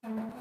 Hello?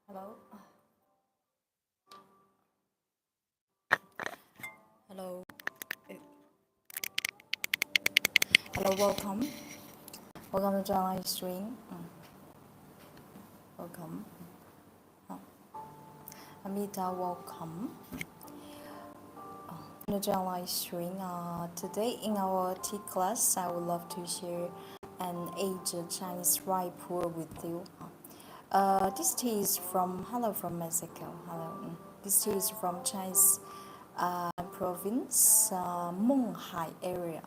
Hello? Hello? Hello, welcome. Welcome to our live stream. Welcome. Amita, welcome. To our live stream. Today in our tea class, I would love to share an aged Chinese rye pu'erh with you. This tea is from Mexico. Hello. This tea is from Chinese province, Monghai area,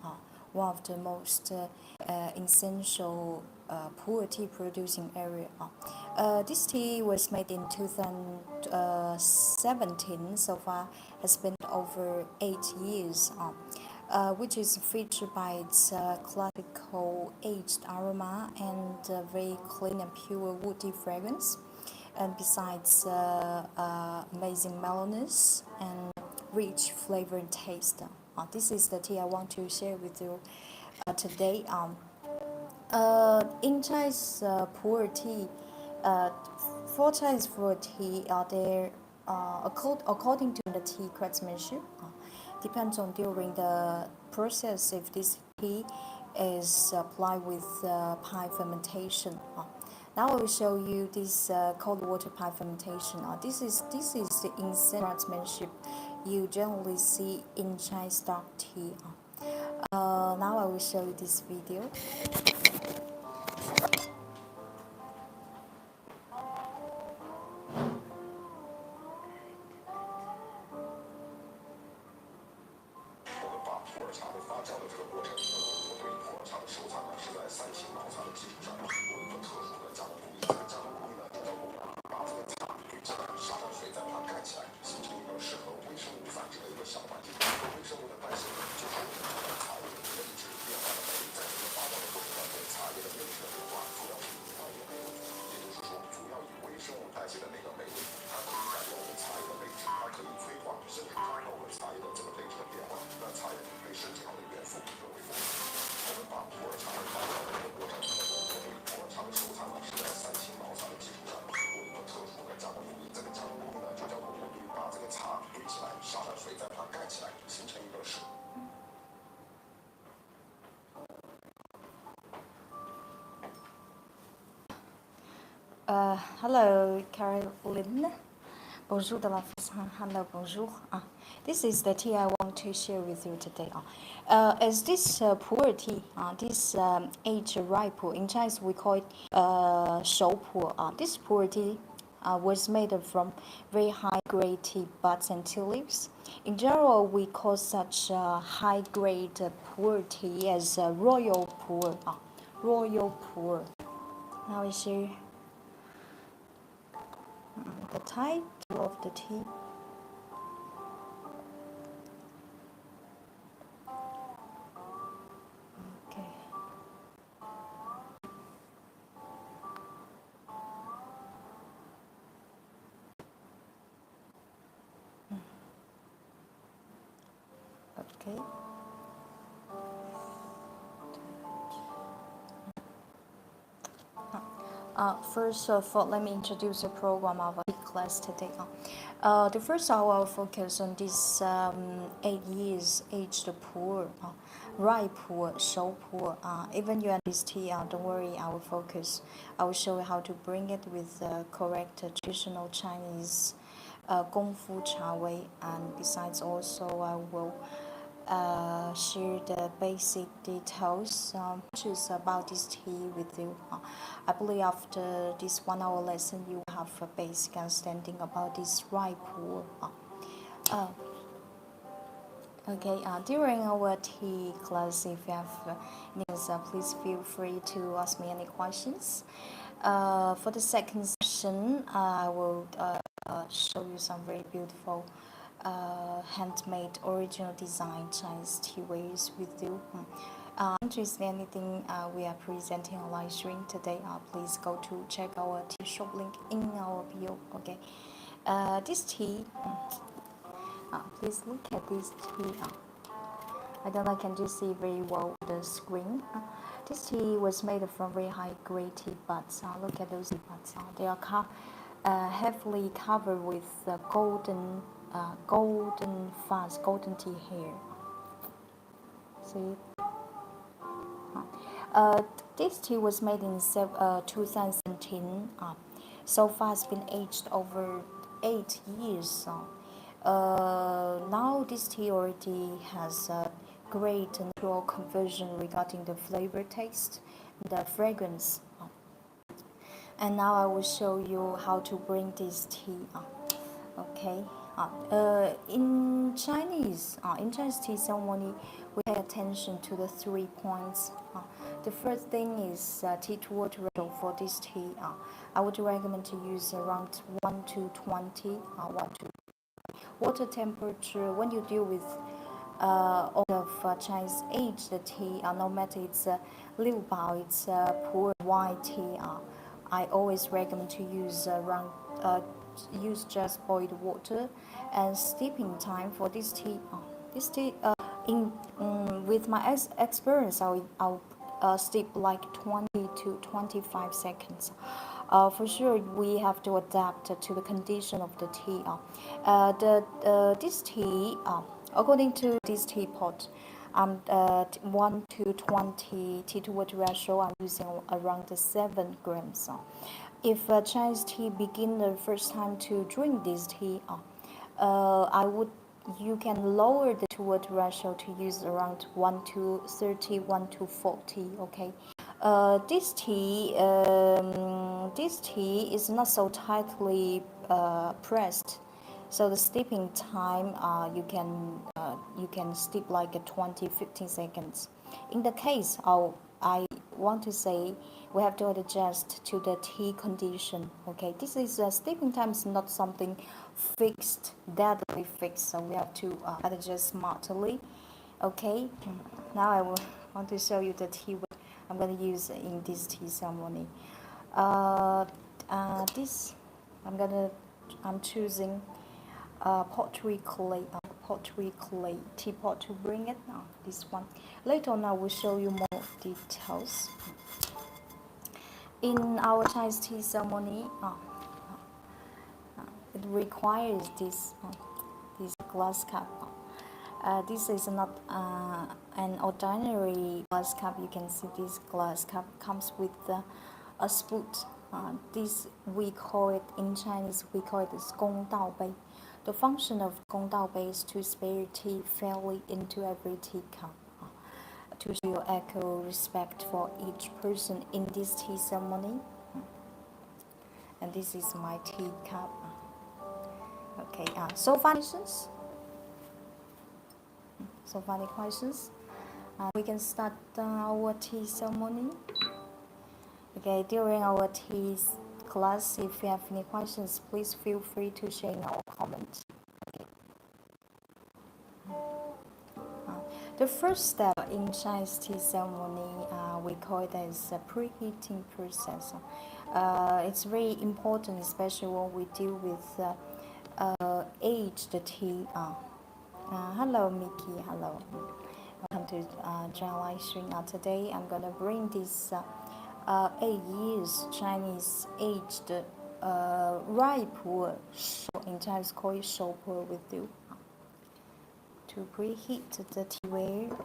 one of the most essential pu'erh tea producing area. This tea was made in 2017, so far has been over 8 years, which is featured by its classical aged aroma and very clean and pure woody fragrance. And besides amazing mellowness and rich flavor and taste. This is the tea I want to share with you today. In Chinese pu'erh tea, for Chinese pu'erh tea, according to the tea craftsmanship, depends on during the process if this tea is applied with pie fermentation. Now I will show you this cold water pie fermentation. This is the instant craftsmanship you generally see in Chinese dark tea. Now I will show you this video. Hello, Caroline. Bonjour de la France. Hello, bonjour. This is the tea I want to share with you today. As this pu'erh tea, this aged rye pu'erh, in Chinese we call it shou pu'erh. This pu'erh tea was made from very high-grade tea buds and tea leaves. In general, we call such high-grade pu'erh tea as royal pu'erh. Royal pu'erh. Now we see the title of the tea. Okay. Okay. First of all, let me introduce the program of our class today. The first hour will focus on this 8 years aged pu'erh, rye pu'erh, shou pu'erh. Even you and this tea, don't worry, I will focus. I will show you how to bring it with correct traditional Chinese Gong Fu Cha Wei, and besides also I will share the basic details about this tea with you. I believe after this 1 hour lesson you have a basic understanding about this rye pu'erh. Okay, during our tea class, if you have needs, please feel free to ask me any questions. For the second session, I will show you some very beautiful handmade original design Chinese teawares with you. Interested in anything we are presenting on live stream today, please go to check our tea shop link in our bio. Okay, this tea, please look at this tea. I don't know, can you see very well the screen? This tea was made from very high grade tea buds. Look at those tea buds. They are heavily covered with golden fuzz, golden tea hair. See? This tea was made in 2017. So far, it's been aged over 8 years. Now, this tea already has a great natural conversion regarding the flavor, taste, the fragrance. And now I will show you how to bring this tea. Okay. In Chinese tea ceremony, we pay attention to the 3 points. The first thing is tea to water ratio for this tea. I would recommend to use around 1 to 20. Water temperature, when you deal with all of Chinese aged tea, no matter it's liu bao, it's pu'erh white tea, I always recommend to use use just boiled water. And steeping time for this tea, with my experience, I'll steep like 20 to 25 seconds. For sure, we have to adapt to the condition of the tea. This tea, according to this teapot, 1 to 20 tea to water ratio, I'm using around 7 grams. If a Chinese tea beginner first time to drink this tea, you can lower the to water ratio to use around 1 to 30, 1 to 40. Okay. This tea is not so tightly pressed, so the steeping time you can steep like 20-15 seconds. In the case, I want to say we have to adjust to the tea condition. Okay, this is steeping time is not something fixed, deadly fixed, so we have to adjust smartly. Okay, now I want to show you the tea I'm going to use in this tea ceremony. I'm choosing pottery clay teapot to bring it. This one. Later on, I will show you more details. In our Chinese tea ceremony, it requires this glass cup. This is not an ordinary glass cup. You can see this glass cup comes with a spoon. This we call it in Chinese. We call it gong dao bei. The function of gong dao bei is to spare tea fairly into every teacup. To show echo respect for each person in this tea ceremony. And this is my teacup. Okay. So far questions? So far any questions? We can start our tea ceremony. Okay, during our tea class, if you have any questions, please feel free to share in our comments. Okay. The first step in Chinese tea ceremony, we call it as a preheating process. It's very important, especially when we deal with aged tea. Hello, Mickey. Hello. Welcome to join live stream. Today, I'm gonna bring this 8 years Chinese aged rye pu'erh. In Chinese call it show pu'erh with you. To preheat the teaware.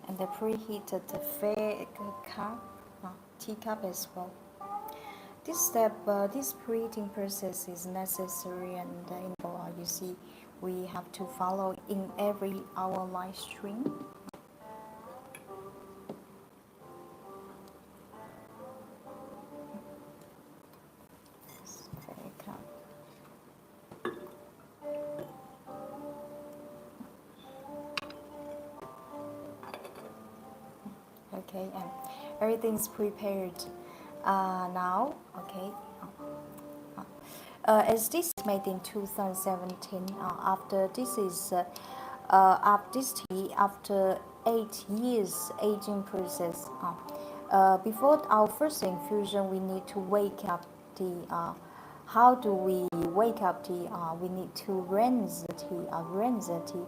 And the preheated the fair cup, teacup as well. This step, this preheating process is necessary and you see, we have to follow in every our live stream. Okay, and everything's prepared now. Okay. As this is made in 2017, after this is this tea after 8 years aging process. Before our first infusion, we need to wake up the. How do we wake up tea? We need to rinse the tea,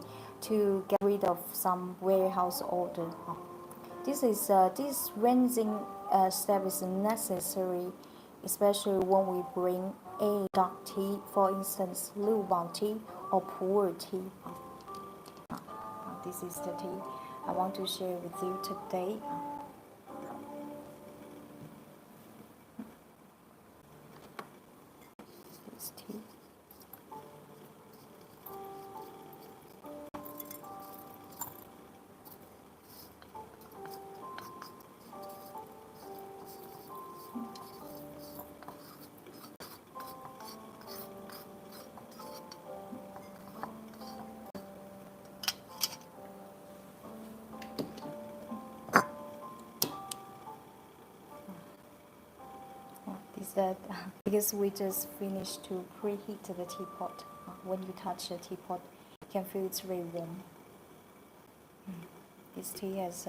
to get rid of some warehouse odor. This rinsing step is necessary, especially when we bring a dark tea, for instance, Luwang tea or Pu'erh tea. This is the tea I want to share with you today. This tea. That because we just finished to preheat the teapot. When you touch the teapot, you can feel it's very warm. This tea has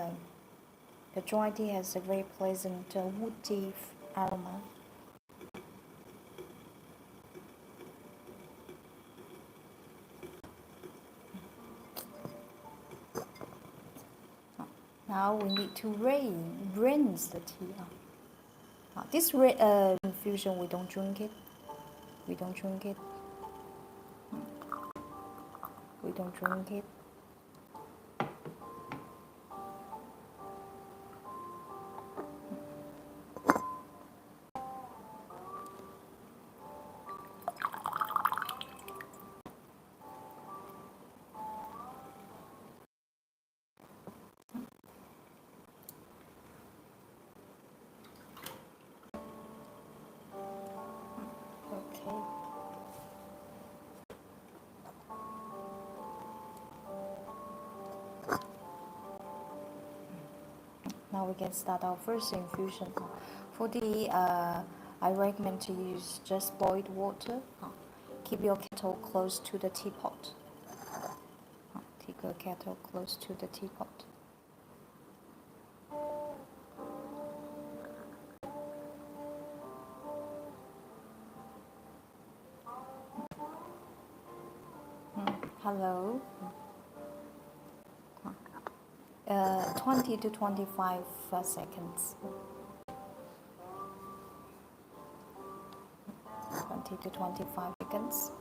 the dry tea has a very pleasant woody aroma. Now we need to rinse the tea. This infusion, we don't drink it. We don't drink it. We don't drink it. Now we can start our first infusion. For the, I recommend to use just boiled water. Keep your kettle close to the teapot. Keep your kettle close to the teapot. Hello. 20 to 25 seconds. 20 to 25 seconds.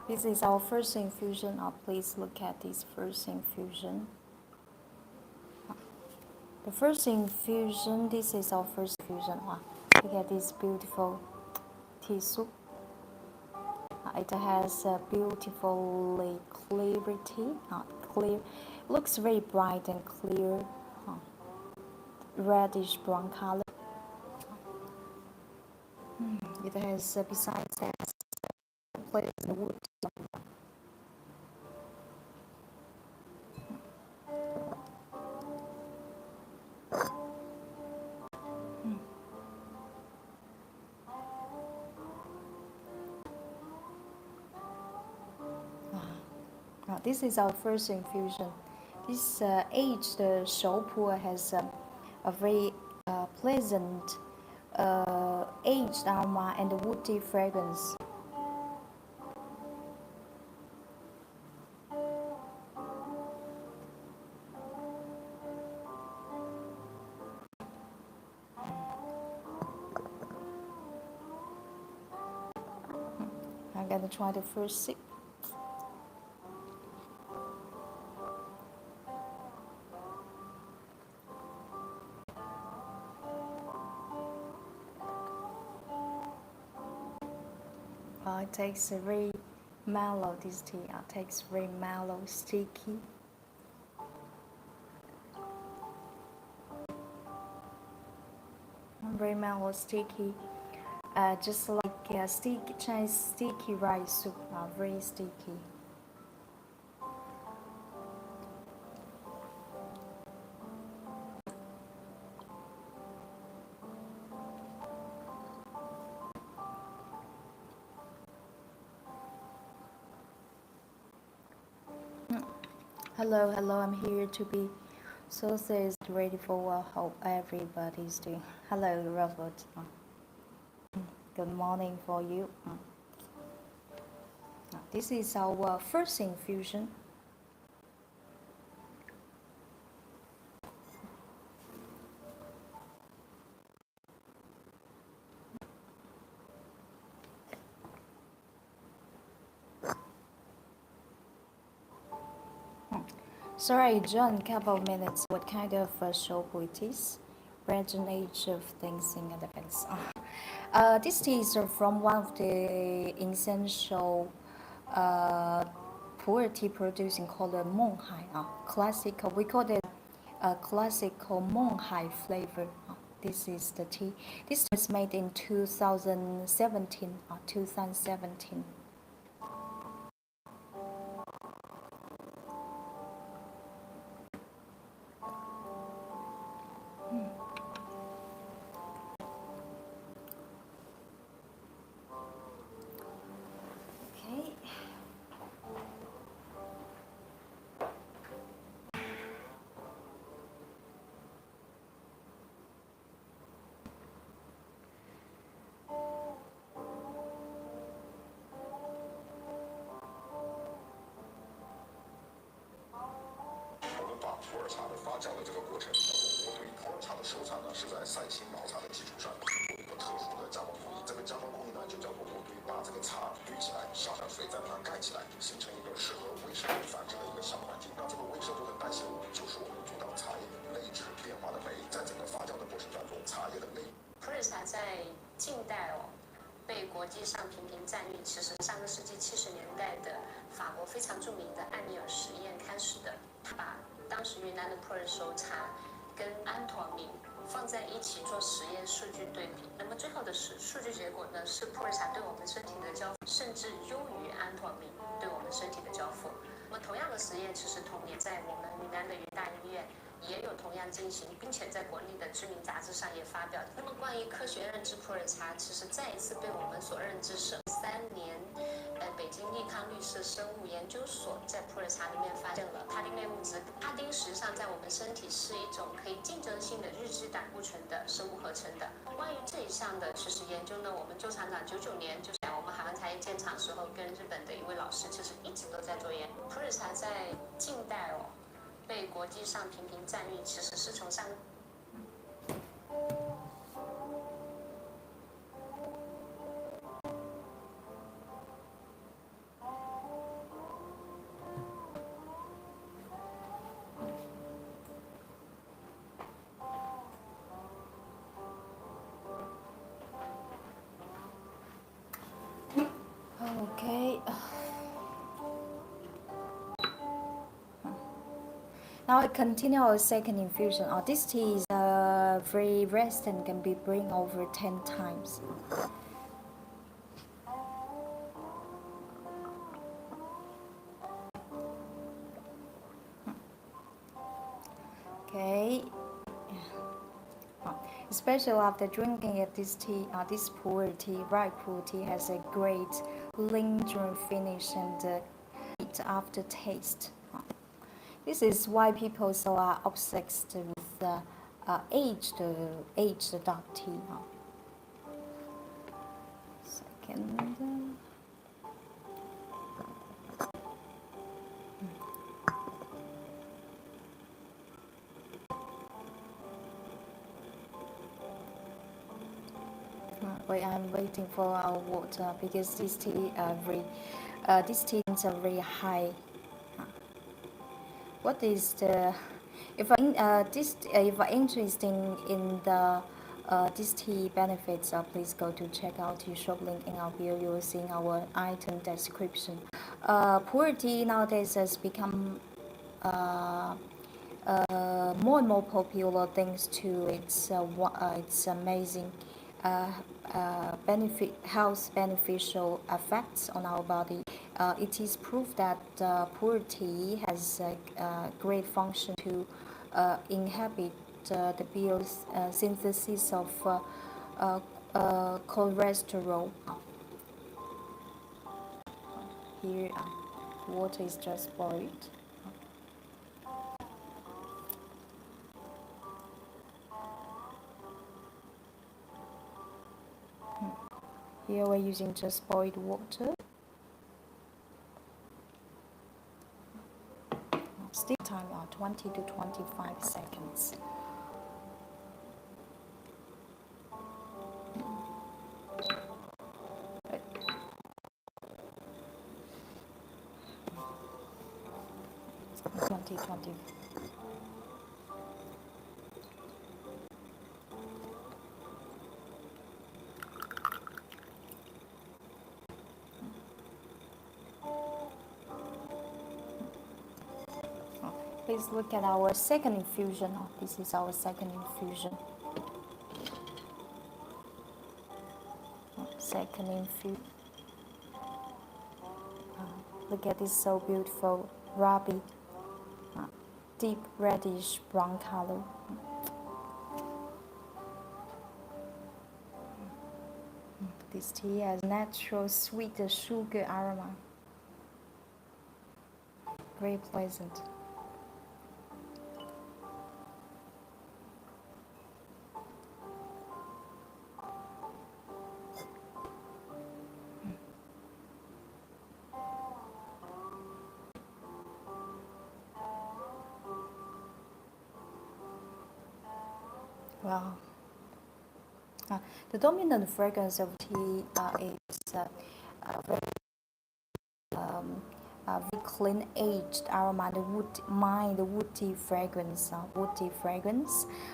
This is our first infusion. Please look at this first infusion. The first infusion, this is our first infusion. Look at this beautiful tea soup. It has a beautifully clarity, clear. Looks very bright and clear, reddish brown color. It has besides that place the wood. This is our first infusion. This aged Pu'erh has a very pleasant aged aroma and woody fragrance. I'm gonna try the first sip. It tastes very mellow, this tea. It tastes very mellow, sticky. Very mellow, sticky. Just like Chinese sticky rice soup, very sticky. Hello, I'm here to be sausage ready for what hope everybody's doing. Hello, Robert. Good morning for you. This is our first infusion. Sorry, John, couple of minutes. What kind of shop it is? Region age of things in advance. This tea is from one of the essential Pu'erh tea producing called Monghai. Classical, we call it classical Monghai flavor. This is the tea. This was made in 2017. 2017. Pu'erh 茶在近代被国际上频频赞誉，其实上个世纪70年代的法国非常著名的艾米尔实验开始的。他把当时云南的普洱熟茶跟安妥敏放在一起做实验数据对比，那么最后的数据结果呢，是普洱茶对我们身体的交付甚至优于安妥敏对我们身体的交付。那么同样的实验，其实同年在我们云南的云大医院也有同样进行，并且在国内的知名杂志上也发表。那么关于科学认知普洱茶，其实再一次被我们所认知是3年，北京利康绿色生物研究所在普洱茶里面发现了他汀类物质。他汀实际上在我们身体是一种可以竞争性的日脂胆固醇的生物合成的。关于这一项的其实研究呢，我们周厂长99年就在我们海湾茶叶建厂时候，跟日本的一位老师其实一直都在做研。普洱茶在近代被国际上频频赞誉，其实是从上。Okay. Now I continue our second infusion. This tea is very resistant, can be brewed over 10 times. Okay. Especially after drinking it, this tea, this pu'erh tea, ripe pu'erh tea, has a great lingering finish and sweet aftertaste. This is why people so are obsessed with aged dark tea. Second. Wait, I'm waiting for our water because this tea this tea is very high. What is the if you're interested in the this tea benefits, please go to check out the shop link in our bio. You will see in our item description. Pu'erh tea nowadays has become more and more popular thanks to its amazing health beneficial effects on our body. It is proof that pu'erh tea has a great function to inhibit the biosynthesis of cholesterol. Here, water is just boiled. Here we're using just boiled water. Steep time 20 to 25 seconds. Please look at our second infusion. This is our second infusion. Second infusion. Look at this, so beautiful, ruby, deep reddish brown color. This tea has natural sweet sugar aroma. Very pleasant. Wow. The dominant fragrance of tea is very clean aged aroma, the woody fragrance,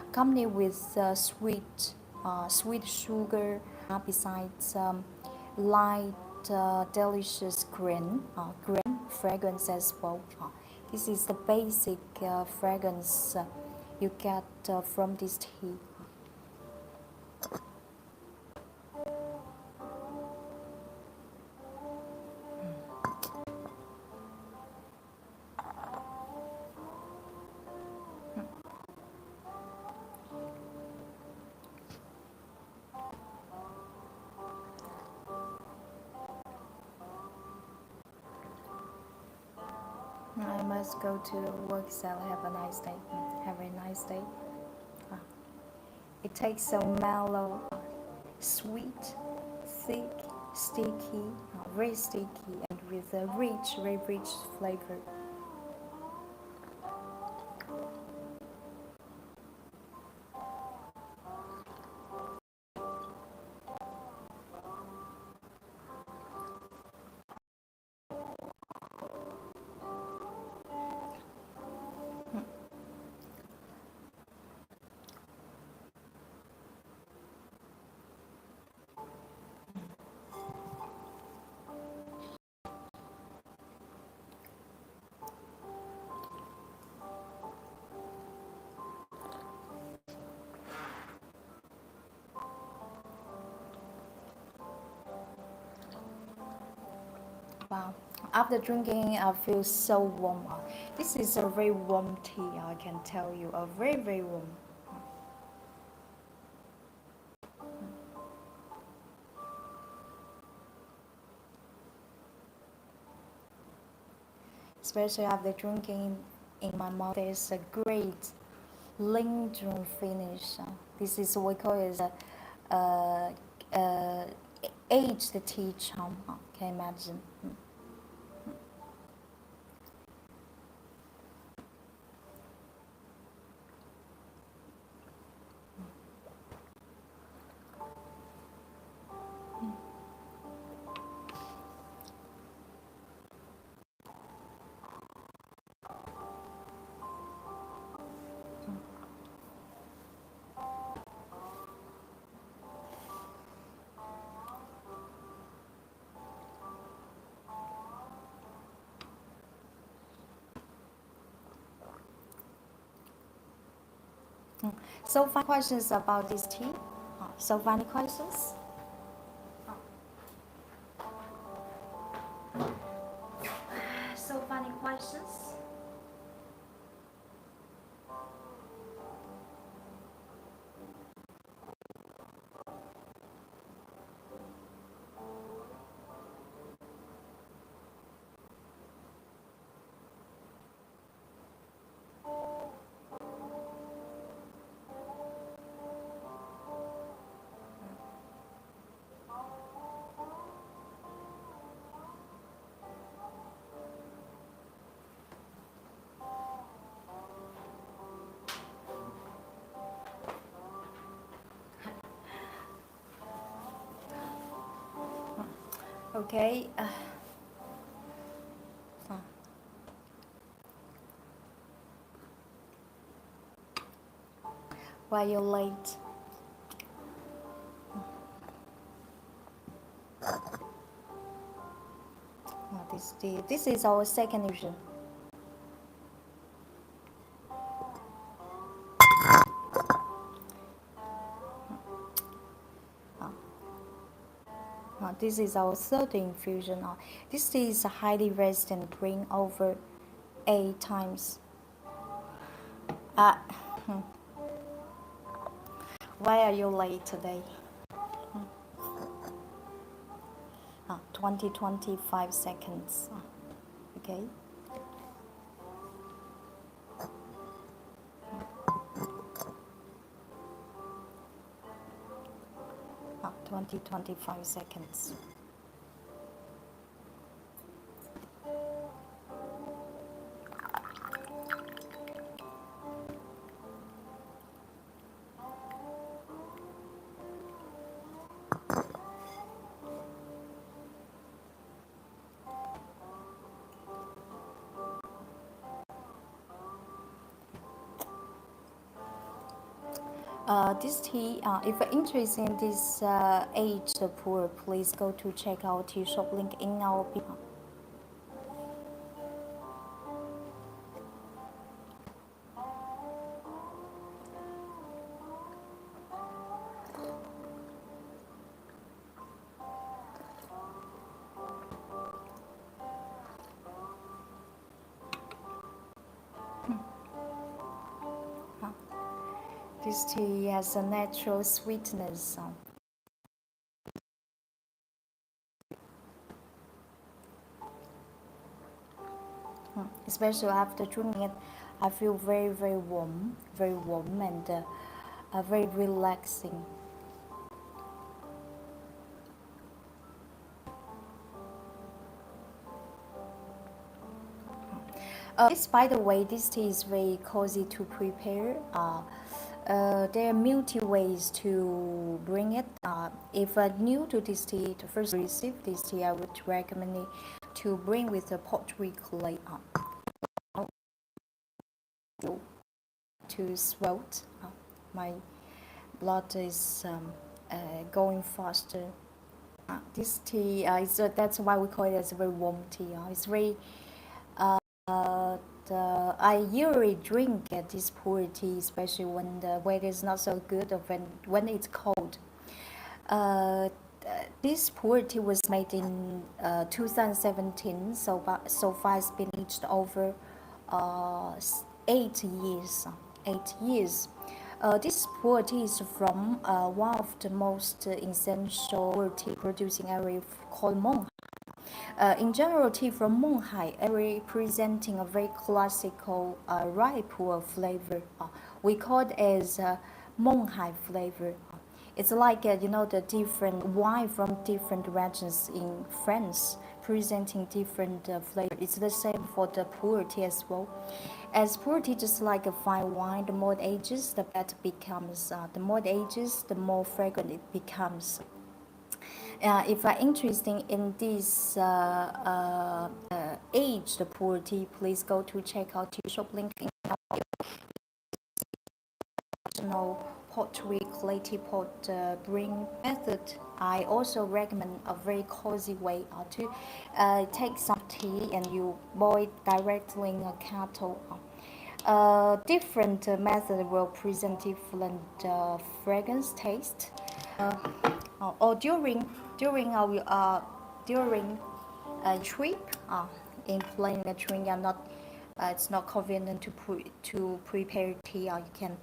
accompanied with sweet sugar. Besides light, delicious green fragrance as well. This is the basic fragrance you get from this tea. I must go to work, so have a nice day. Have a nice day. It takes so mellow, sweet, thick, sticky, very sticky, and with a very rich flavor. Wow. After drinking, I feel so warm. This is a very warm tea, I can tell you. A very, very warm. Especially after drinking, in my mouth, there's a great lingering finish. This is what we call it uh, aged tea charm. Can you imagine? So, funny questions about this tea? So, funny questions? So, funny questions? Okay. Why you're late? This is our second infusion. This is our third infusion. This is highly resistant, bring over 8 times. Why are you late today? 25 seconds. Okay. 25 seconds. This tea, if you're interested in this aged Pu'erh, please go to check our tea shop link in our bio. This tea has a natural sweetness. Especially after drinking it, I feel very, very warm and very relaxing. By the way, this tea is very cozy to prepare. There are multi ways to bring it. If new to this tea, to first receive this tea, I would recommend it to bring with a pottery clay to throat. My blood is going faster. This tea that's why we call it as a very warm tea. It's very I usually drink this Pu'erh tea, especially when the weather is not so good or when it's cold. this pu'erh tea was made in 2017, so far it's been aged over 8 years. 8 years. This pu'erh tea is from one of the most essential pu'erh tea producing area called Meng. In general, tea from Monghai area presenting a very classical ripe pu'erh flavor. We call it as Monghai flavor. It's like the different wine from different regions in France presenting different flavor. It's the same for the pu'erh tea as well. As pu'erh tea, just like a fine wine, the more it ages, the better it becomes. The more it ages, the more fragrant it becomes. If you're interested in this aged pu'erh tea, please go to check out tea shop link in our pottery clay teapot brewing method. I also recommend a very cozy way to take some tea and you boil it directly in a kettle. Different method will present different fragrance taste. Or during trip in planning a trip, it's not convenient to prepare tea. You can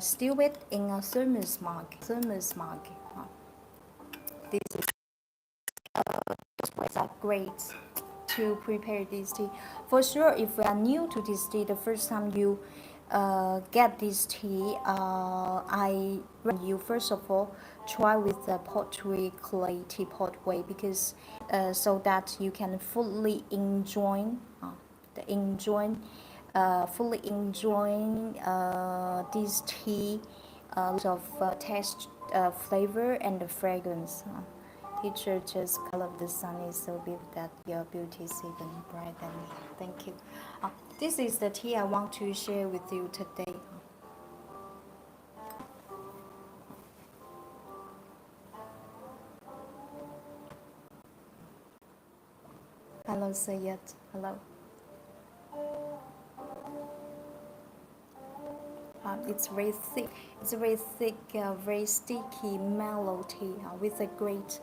stew it in a thermos mug. This is great to prepare this tea. For sure, if you are new to this tea, the first time you get this tea, I recommend you first of all try with the pottery clay teapot way, because so that you can fully enjoy this tea of taste, flavor, and the fragrance. Teacher, just color of the sun is so big that your beauty is even brighter. Thank you. This is the tea I want to share with you today. Hello, Sayed. Hello. It's very thick. It's a very thick, very sticky, mellow tea with a great.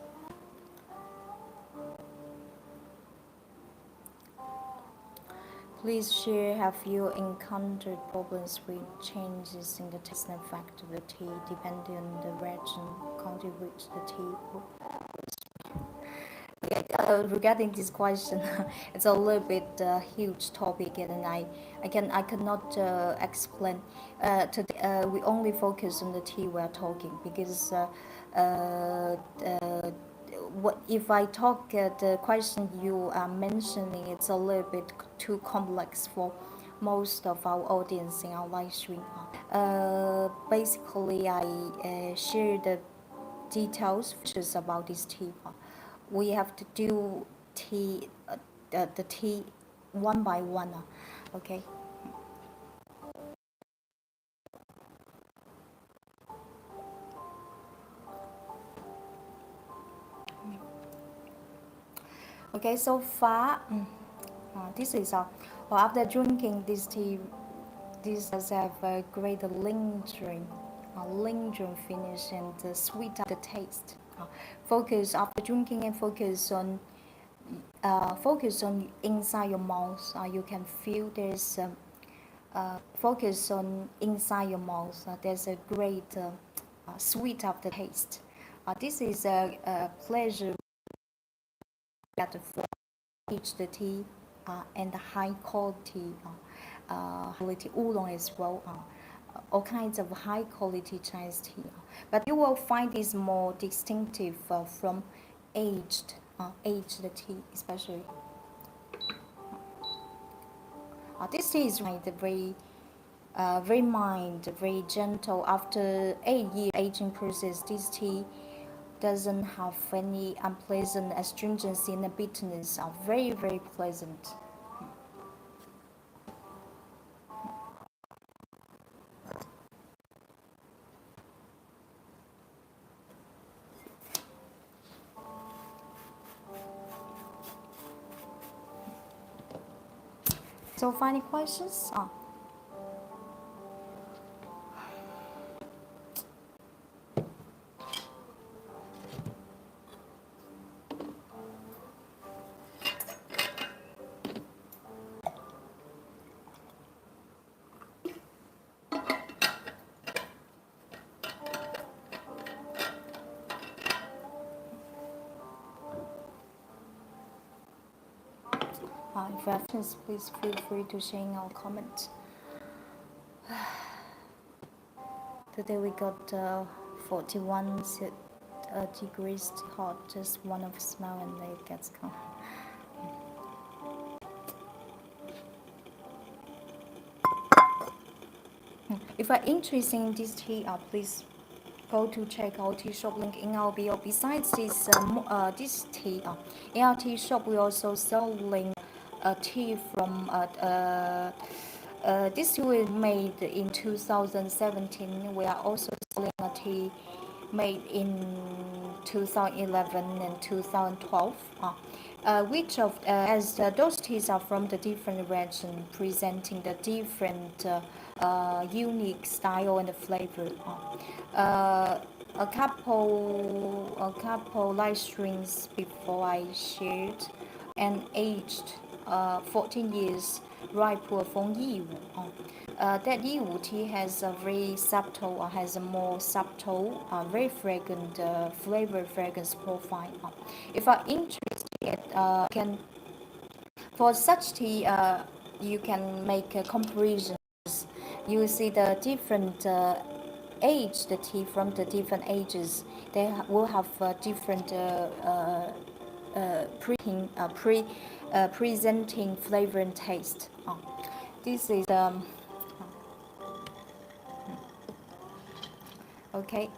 Please share, have you encountered problems with changes in the taste and effect of the tea depending on the region, country which the tea? Regarding this question, it's a little bit huge topic, and I cannot explain. Today we only focus on the tea we are talking, because what if I talk the question you are mentioning, it's a little bit too complex for most of our audience in our live stream. Basically, I share the details features about this tea. We have to do the tea one by one. Okay. Okay, so far, this is after drinking this tea, this does have a great lingering finish and sweet the taste. Focus after drinking and focus on inside your mouth. You can feel there's focus on inside your mouth. There's a great sweet of the taste. This is a pleasure for each the tea and the high quality oolong as well. All kinds of high quality Chinese tea, but you will find this more distinctive from aged tea, especially. This tea is very mild, very gentle. After 8 year aging process, this tea doesn't have any unpleasant astringency and bitterness. Are very pleasant. So, final questions? If you have questions, please feel free to share in our comment. Today we got 41 degrees hot, just one of smell and it gets cold. If you are interested in this tea, please go to check our tea shop link in our bio. Besides this, this tea, in our tea shop we also selling a tea from this tea was made in 2017. We are also selling a tea made in 2011 and 2012. Which of as those teas are from the different region, presenting the different unique style and flavor. A couple live streams before I shared and aged 14 years ripe from Yiwu. That Yiwu tea has a very subtle, has a more subtle, very fragrant flavor fragrance profile. If I'm interested, can for such tea, you can make a comparison. You see the different age, the tea from the different ages. They will have different presenting flavor and taste. This is okay.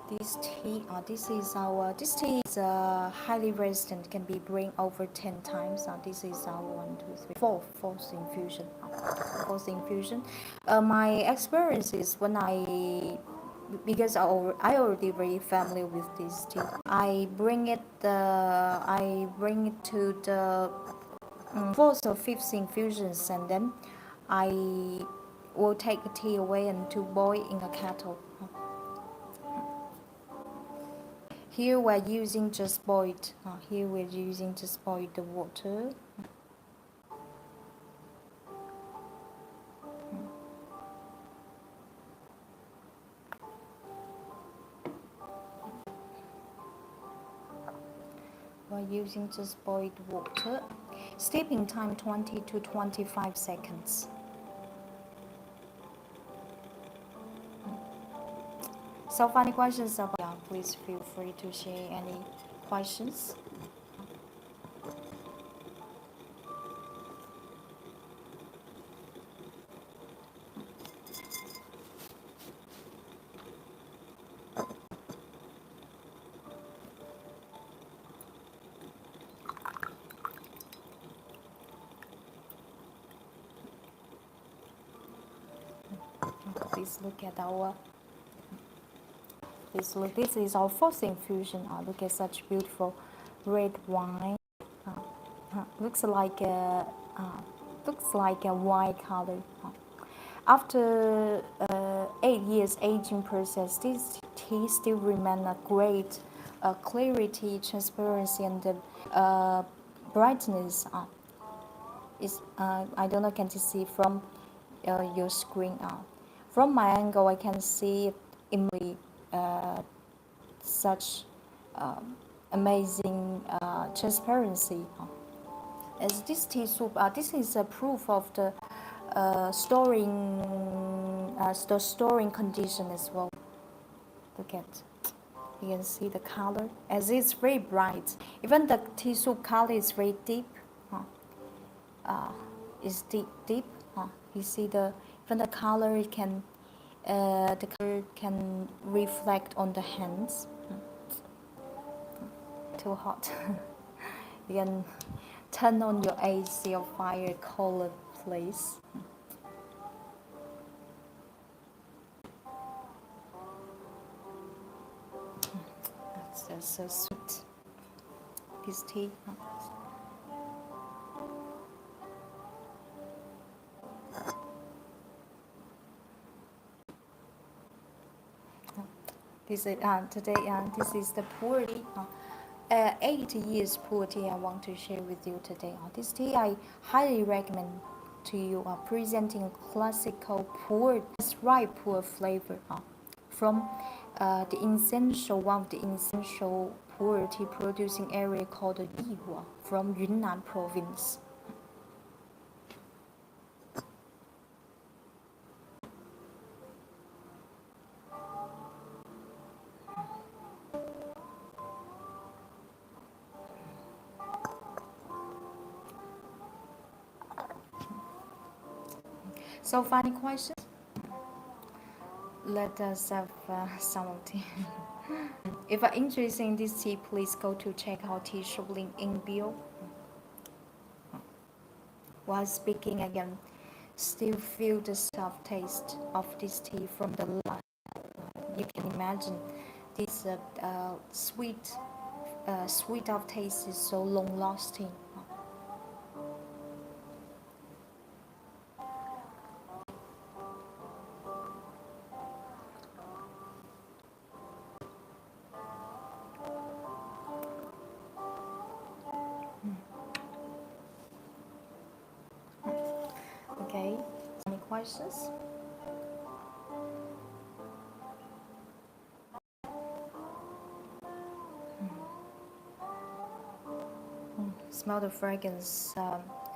This tea, this tea is highly resistant. Can be brewed over 10 times. This is our 1, 2, 3, 4, fourth infusion. Fourth infusion. My experience is when because I already very familiar with this tea. I bring it to the fourth or fifth infusions, and then I will take the tea away and to boil in a kettle. Here we're using just boiled. Here we're using just boiled water. We're using just boiled water. Steeping time 20 to 25 seconds. So, any questions about? Please feel free to share any questions. Please look at our. This is our fourth infusion. Look at such beautiful red wine. Looks like a white color. After 8 years aging process, this tea still remains a great clarity, transparency, and brightness. I don't know, can you see from your screen? From my angle, I can see it immediately. Such amazing transparency. As this tea soup, this is a proof of the storing condition as well. Look at, you can see the color as it's very bright. Even the tea soup color is very deep. It's deep. You see even the color can. The color can reflect on the hands. Too hot. You can turn on your AC or fire cooler, please. That's just so sweet. This tea. This is today. This is the Pu'erh tea. 8 years Pu'erh tea I want to share with you today. This tea I highly recommend to you. Presenting classical Pu'erh, ripe Pu'erh flavor from one of the essential pu'erh tea producing area called Yihua from Yunnan province. So, final questions? Let us have some tea. If you're interested in this tea, please go to check out tea shop link in bio. While speaking again, still feel the soft taste of this tea from the last. You can imagine this sweet of taste is so long lasting. Okay, any questions? Smell the fragrance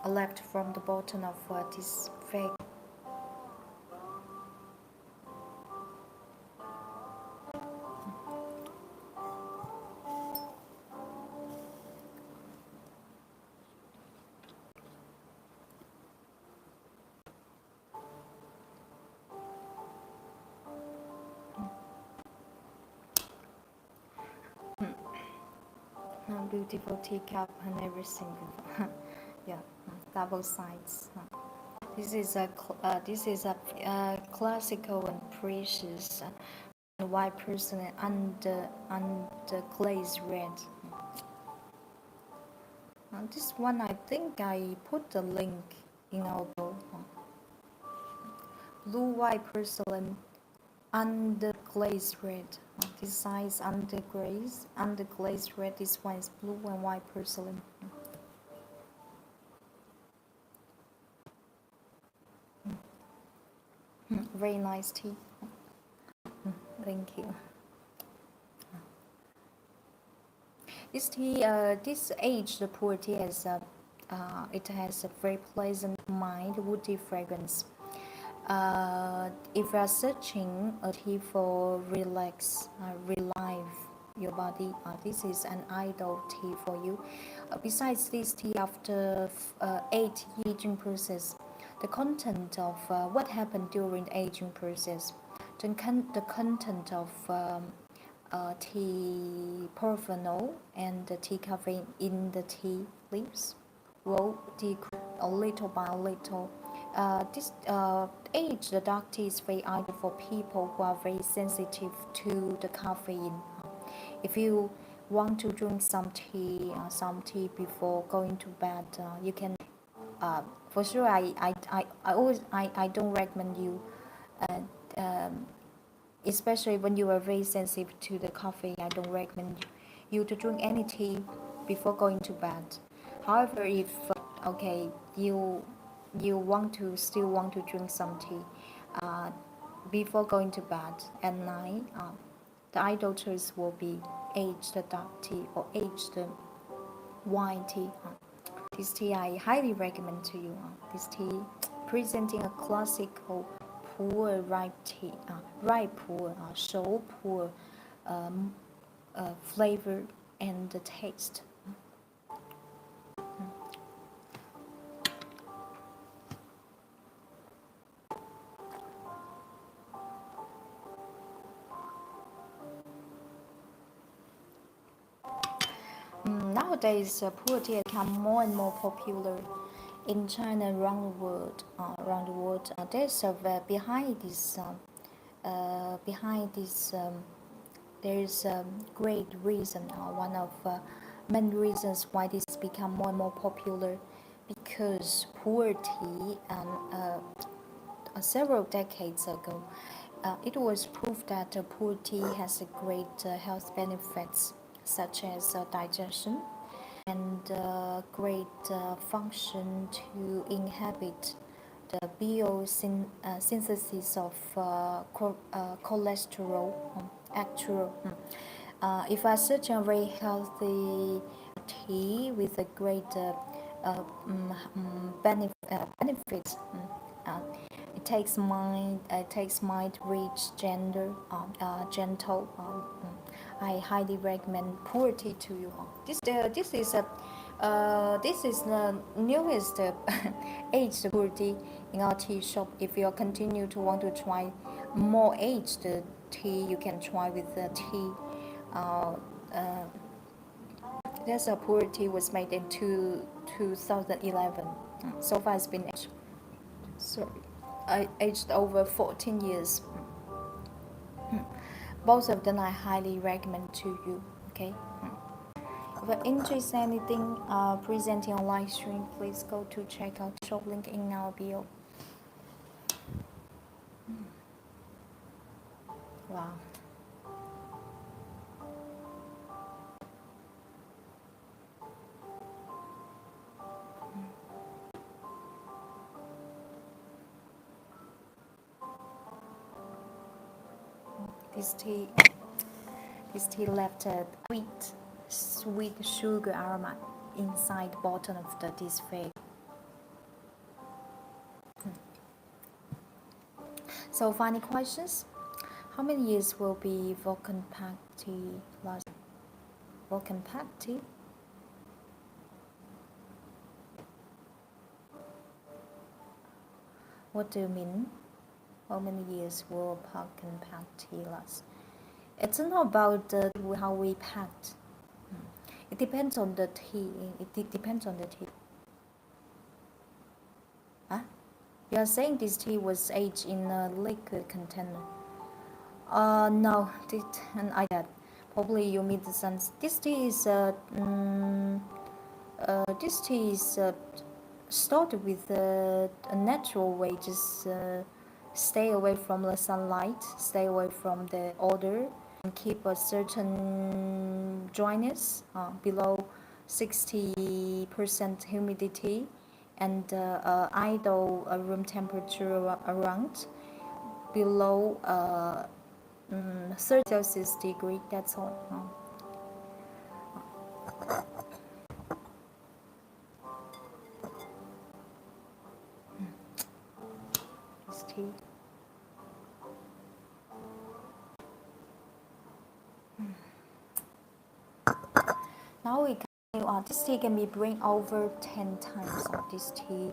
left from the bottom of this fig. Beautiful teacup and everything. Yeah, double sides. This is a classical and precious white porcelain and glazed red. This one I think I put the link in our blog. Blue white porcelain under glazed red. This size under glazed red. This one is blue and white porcelain. Very nice tea. Thank you. This tea, this aged pu'erh tea it has a very pleasant, mild, woody fragrance. If you are searching a tea for relive your body, this is an ideal tea for you. Besides this tea, after 8 aging process, the content of what happened during the aging process, the content of tea polyphenol and the tea caffeine in the tea leaves will decrease a little by little. This age, the dark tea is very ideal for people who are very sensitive to the caffeine. If you want to drink some tea before going to bed, you can. For sure, I don't recommend you, especially when you are very sensitive to the coffee. I don't recommend you to drink any tea before going to bed. However, if you still want to drink some tea before going to bed at night, the ideal choice will be aged dark tea or aged white tea. This tea I highly recommend to you. This tea presenting a classical pu'erh ripe tea, ripe pu'erh, shou pu'erh flavor and the taste. Nowadays, pu'erh tea has become more and more popular in China around the world. There's there is a great reason. One of main reasons why this become more and more popular, because pu'erh tea several decades ago, it was proved that pu'erh tea has a great health benefits such as digestion and great function to inhibit the biosynthesis of cholesterol. If I search a very healthy tea with a great benefit, it takes mind, rich, gentle. I highly recommend Pu'erh tea to you. This is the newest aged Pu'erh tea in our tea shop. If you continue to want to try more aged tea, you can try with the tea. Uh, uh, this Pu'erh tea was made in 2011. So far, it's been aged over 14 years. Both of them I highly recommend to you. Okay. If you're interested in anything presenting on live stream, please go to check out the shop link in our bio. Wow. This tea left a sweet sugar aroma inside the bottom of the display. So, final questions? How many years will be Vulcan Pack tea last? Vulcan Pack tea? What do you mean? How many years will Vulcan Pack tea last? It's not about how we packed. It depends on the tea. It depends on the tea. Huh? You are saying this tea was aged in a liquid container? No, and I get. Probably you mean the sense. This tea is started with a natural way. Just stay away from the sunlight, stay away from the odor, and keep a certain dryness below 60% humidity, and idle room temperature around below 30 Celsius degree. That's all. This tea. Now we can. This tea can be brewed over 10 times. This tea.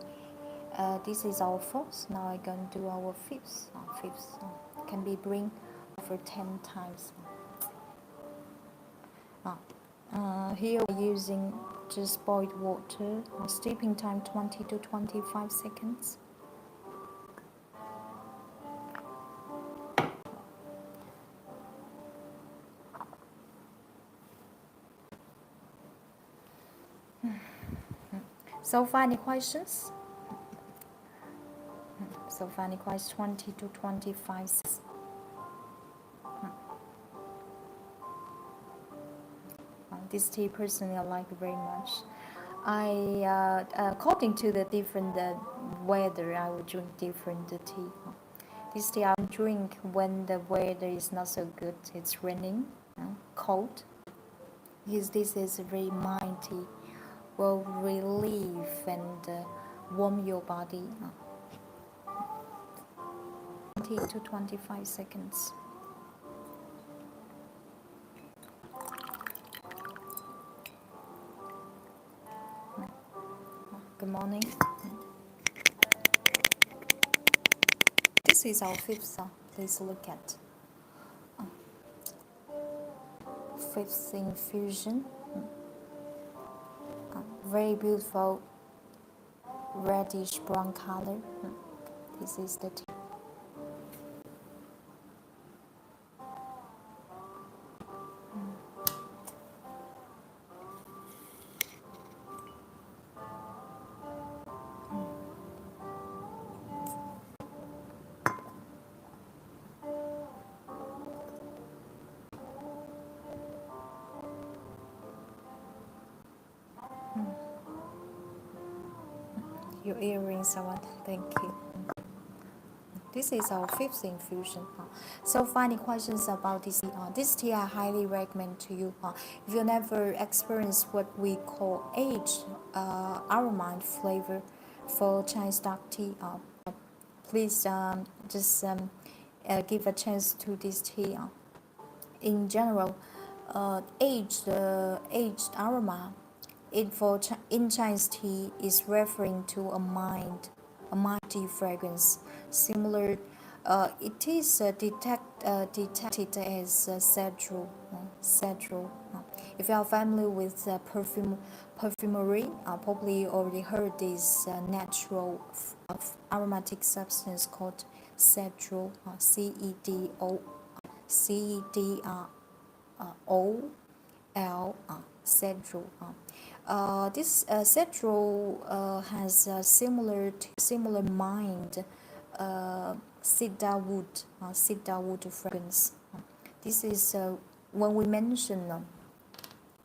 This is our fourth. Now I'm going to do our fifth. Can be brewed over 10 times. Here we're using just boiled water. Steeping time 20 to 25 seconds. So far, any questions? So far, any questions? 20 to 25 seconds. This tea personally I like very much. According to the different weather, I will drink different tea. This tea I drink when the weather is not so good. It's raining, cold. Because this is a very mild tea, will relieve and warm your body. 20 to 25 seconds. Good morning. This is our fifth. Please look at fifth infusion. Very beautiful reddish brown color. This is the tea. Your earrings are what? Thank you. This is our fifth infusion. So if any questions about this tea I highly recommend to you. If you never experienced what we call aged aroma and flavor for Chinese dark tea, please just give a chance to this tea. In general, aged aroma in Chinese tea is referring to a mild fragrance. Similar, it is detected as cedral. If you are familiar with perfumery, probably already heard this natural aromatic substance called cedral, CEDROL, cedral. This cedral has a similar mind cedar wood fragrance. This is when we mention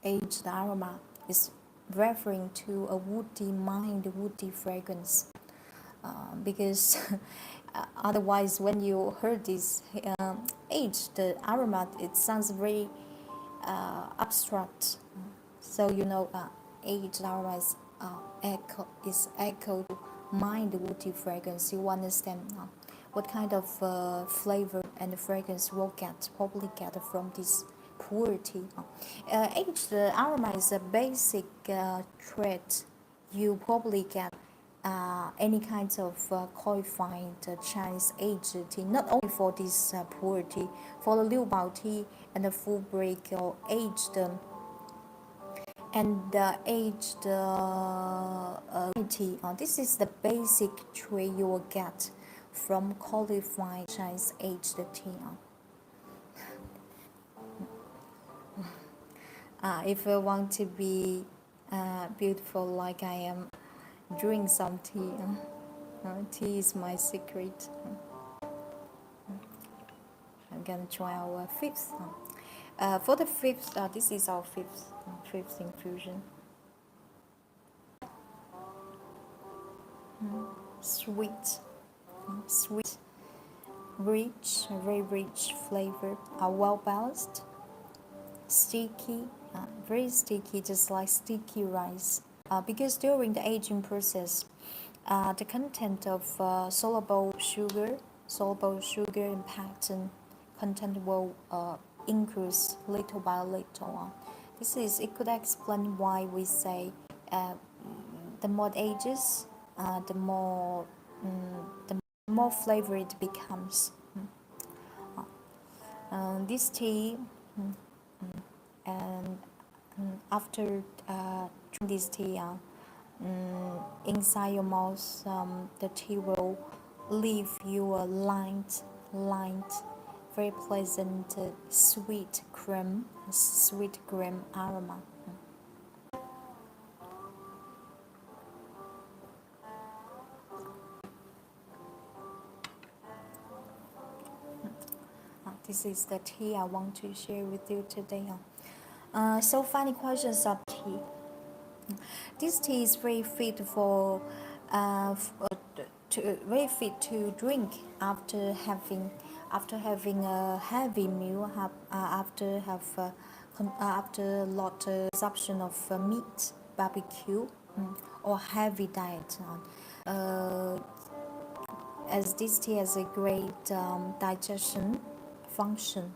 aged aroma, is referring to a woody fragrance. Because otherwise, when you heard this aged aroma, it sounds very abstract. So aged aroma is echoed mild woody fragrance. You understand what kind of flavor and fragrance we'll probably get from this Pu'erh tea. Aged aroma is a basic trait you probably get any kinds of qualified Chinese aged tea, not only for this Pu'erh tea, for the Liu Bao tea and the full break or aged tea. This is the basic trait you will get from qualified Chinese aged tea. If you want to be beautiful like I am, drink some tea. Tea is my secret. I'm gonna try our fifth. For the fifth, this is our fifth infusion. Sweet, rich, very rich flavor. Well balanced. Sticky, very sticky, just like sticky rice. Because during the aging process, the content of soluble sugar impact and content will increase little by little. It could explain why we say the more it ages, the more flavor it becomes. This tea, and after drinking this tea, inside your mouth, the tea will leave you a light, very pleasant, sweet cream aroma. This is the tea I want to share with you today. So funny questions of tea. This tea is very fit to drink after having a heavy meal, after a lot of consumption of meat, barbecue, or heavy diet. As this tea has a great digestion function.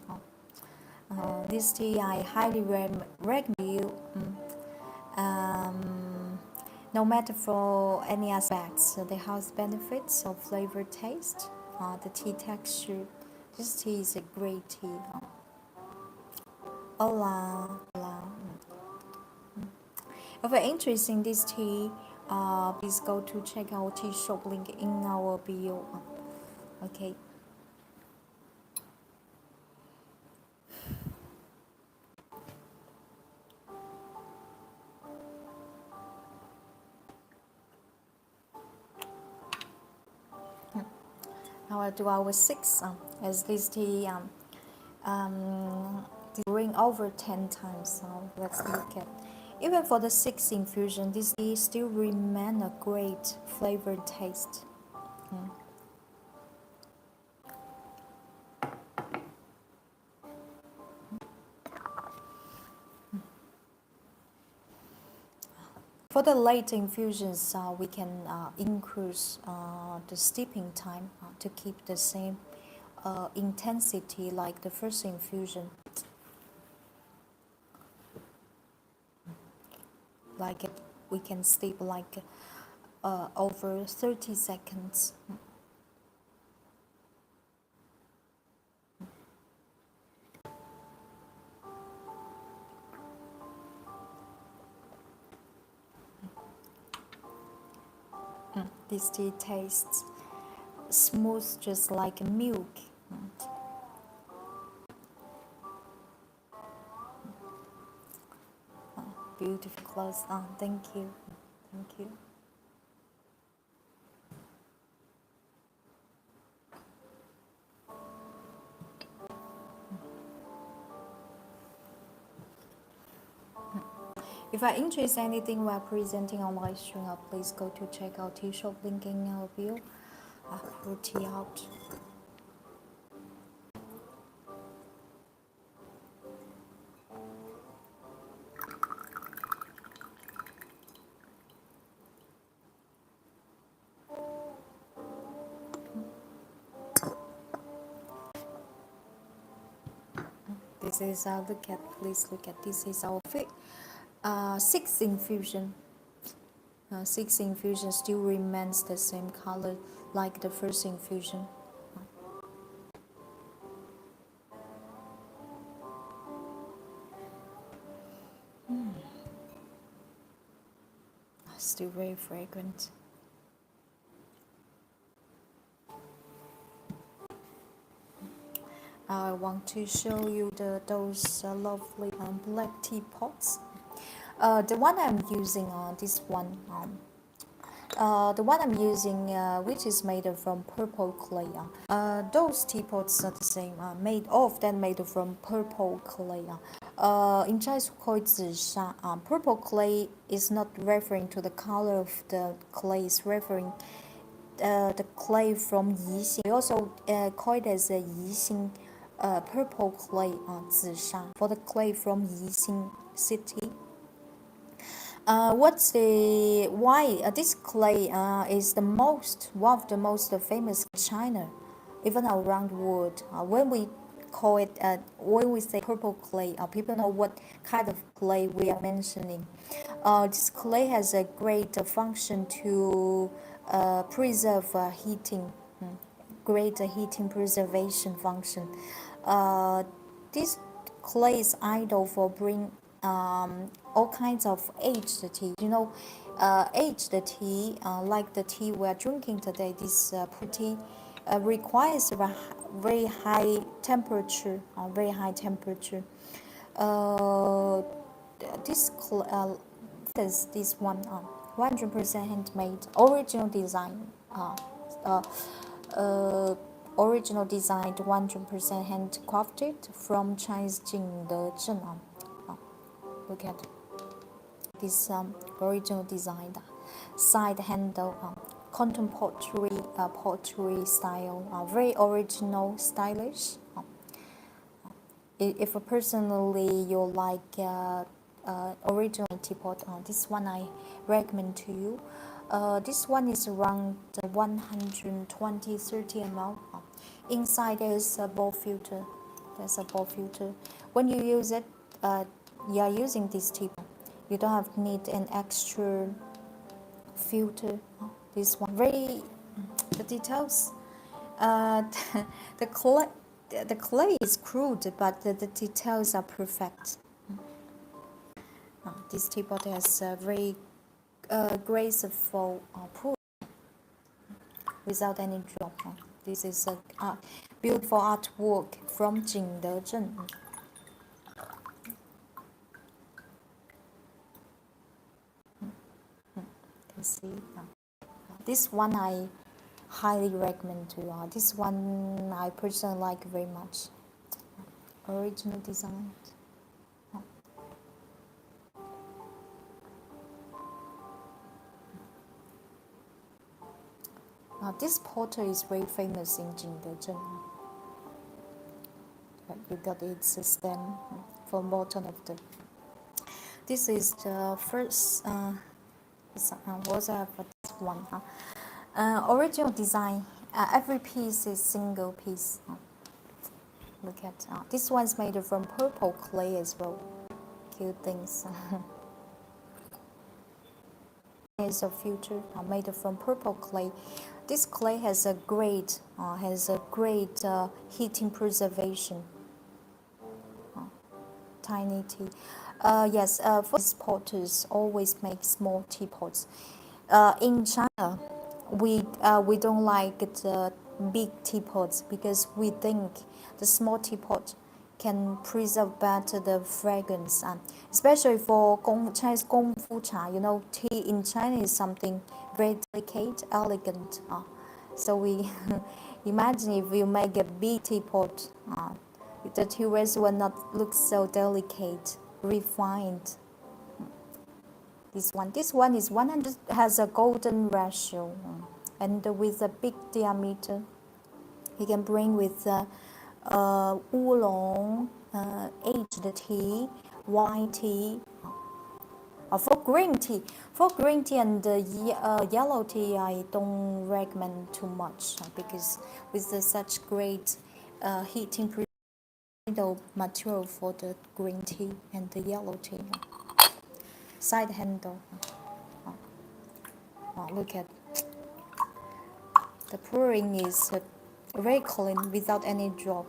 This tea I highly recommend you. No matter for any aspects, the health benefits of flavor, taste, the tea texture. This tea is a great tea. Hola. If you're interested in this tea, please go to check our tea shop link in our bio. Okay. Now I'll do our sixth, as this tea brewing over 10 times. So let's look at. Even for the sixth infusion, this tea still remain a great flavor and taste. For the late infusions, we can increase the steeping time to keep the same intensity like the first infusion. Like we can steep like over 30 seconds. This tea tastes smooth, just like milk. Beautiful clothes. Thank you. Thank you. If I interest anything while presenting on live stream, please go to check out tea shop link in our bio. Pour tea out. This is our look at. Please look at this. Is our sixth infusion. Sixth infusion still remains the same color like the first infusion. Still very fragrant. I want to show you those lovely black teapots. The one I'm using, this one, the one I'm using, which is made from purple clay. Those teapots are the same, made from purple clay. In Chinese we call it 紫砂. Purple clay is not referring to the color of the clay, it's referring the clay from Yixing. We also call it as a Yixing purple clay, 紫砂, for the clay from Yixing city. What's the why this clay is one of the most famous in China, even around the world. When we call it when we say purple clay, people know what kind of clay we are mentioning. This clay has a great function to preserve heating, great heating preservation function. This clay is ideal for bring all kinds of aged tea. You know, aged tea, like the tea we're drinking today, this Pu'erh tea, requires a very high temperature. This one, 100% handmade, original design. Original designed, 100% handcrafted from Chinese Jingdezhen. Look at this original design, side handle, contemporary pottery style, very original, stylish. If personally you like original teapot, this one I recommend to you. This one is around 120-30 ml. Inside there is a ball filter. There's a ball filter. When you use it, you are using this teapot. You don't have need an extra filter. This one very the details. The clay is crude, but the details are perfect. This teapot has a very graceful pull without any drop. This is a beautiful artwork from Jingdezhen. Can see. This one I highly recommend to you. This one I personally like very much. Original design. This potter is very famous in Jingdezhen. You got its stem from bottom of the. This is the first We also have this one. Original design. Every piece is single piece. Look at this one's made from purple clay as well. Cute things. Is a filter made from purple clay. This clay has a great heating preservation. Tiny tea. Yes, for these potters always make small teapots. In China, we don't like the big teapots because we think the small teapot can preserve better the fragrance. Especially for Chinese Gong Fu Cha, tea in China is something very delicate, elegant. So we imagine if you make a big teapot, the teawares will not look so delicate, refined. This one is 100, has a golden ratio, and with a big diameter. You can bring with oolong, aged tea, white tea. For green tea, and yellow tea, I don't recommend too much because with such great heating material for the green tea and the yellow tea. Side handle. Look at the pouring is very clean without any drop.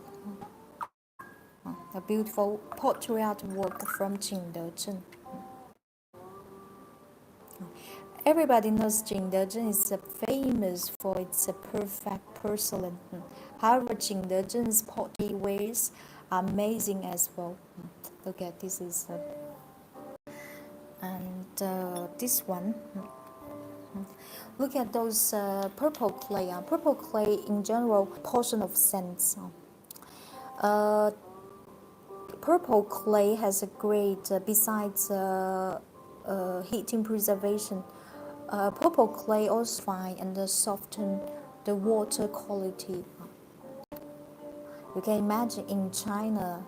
A beautiful pottery artwork from Jingdezhen. Everybody knows Jingdezhen is famous for its perfect porcelain. However, Jingdezhen's pottery wares are amazing as well. Look at this is and this one. Look at those purple clay. Purple clay in general, portion of scents. Purple clay has a great, besides heating preservation, purple clay also fine and soften the water quality. You can imagine in China,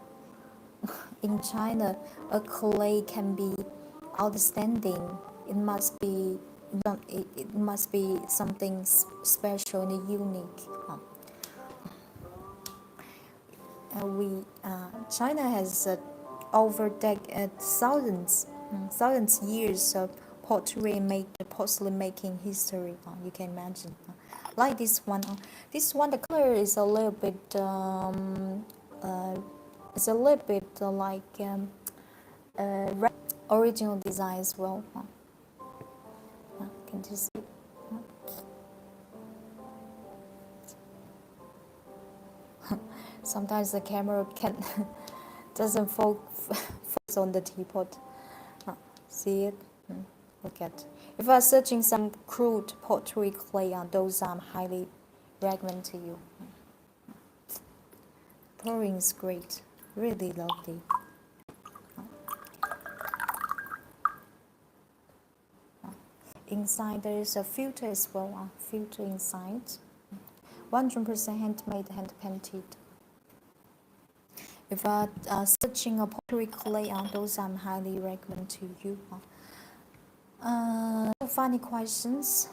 a clay can be outstanding. It must be something special and unique. China has over thousands years of porcelain making history. You can imagine. Like this one. This one, the color is a little bit like original design as well. Can you see? Sometimes the camera doesn't focus on the teapot. See it? Look at. If I'm searching some crude pottery clay, those I'm highly recommend to you. Pouring is great, really lovely. Inside there is a filter as well. Filter inside, 100% handmade, hand painted. If I'm searching a pottery clay, those I'm highly recommend to you. Funny questions.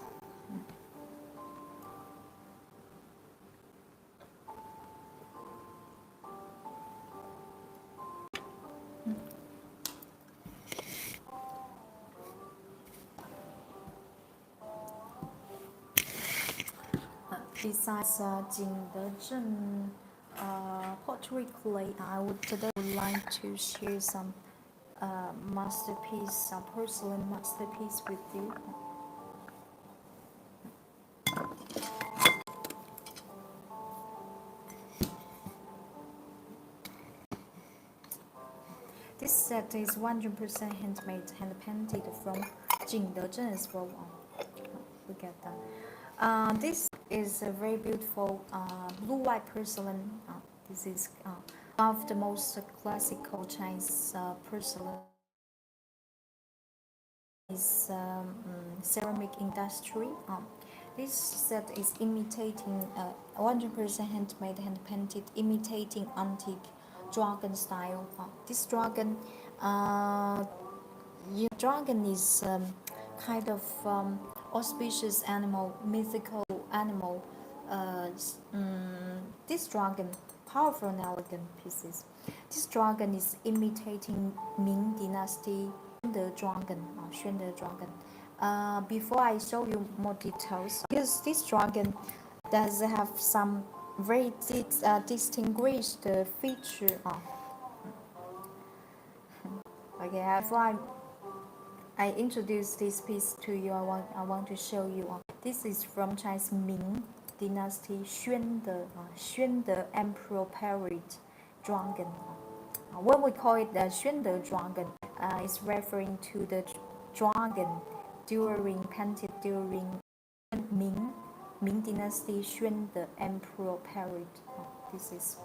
Besides Jingdezhen pottery clay, today would like to share some masterpiece, porcelain masterpiece with you. This set is 100% handmade, hand painted from Jingdezhen as well. Look at that. This is a very beautiful blue-white porcelain. This is one of the most classical Chinese porcelain. Is ceramic industry. This set is imitating 100% handmade, hand painted, imitating antique dragon style. This dragon is kind of auspicious animal, mythical animal. This dragon, powerful and elegant pieces. This dragon is imitating Ming Dynasty the dragon, Xuan the dragon. Before I show you more details, because this dragon does have some very distinguished feature. Okay, before I introduce this piece to you, I want to show you. This is from Chinese Ming Dynasty Xuan the Emperor Parrot Dragon. When we call it the Xuan the Dragon, it's referring to the dragon painted during Ming Dynasty Xuan the Emperor Parrot. This is.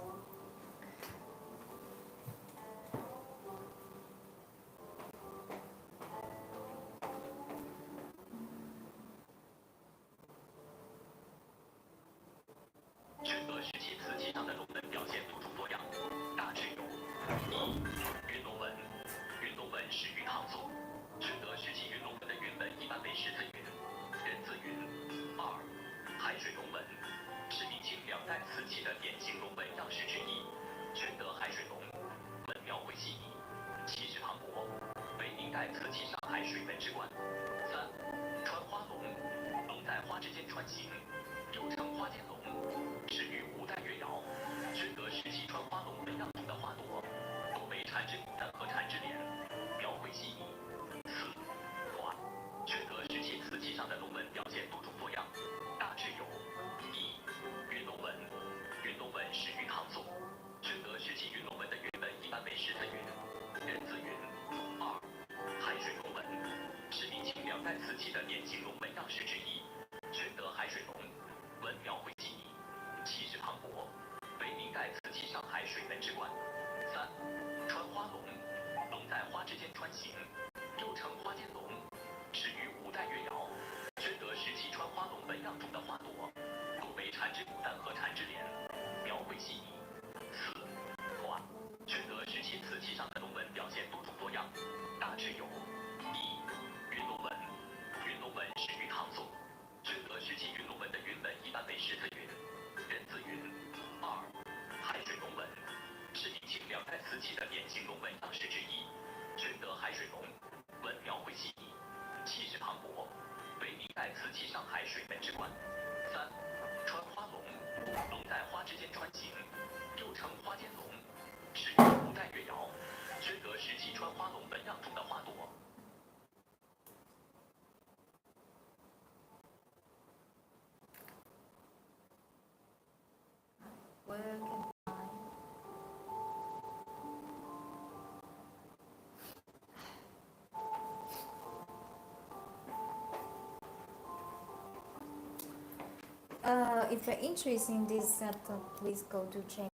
If you're interested in this setup, please go to check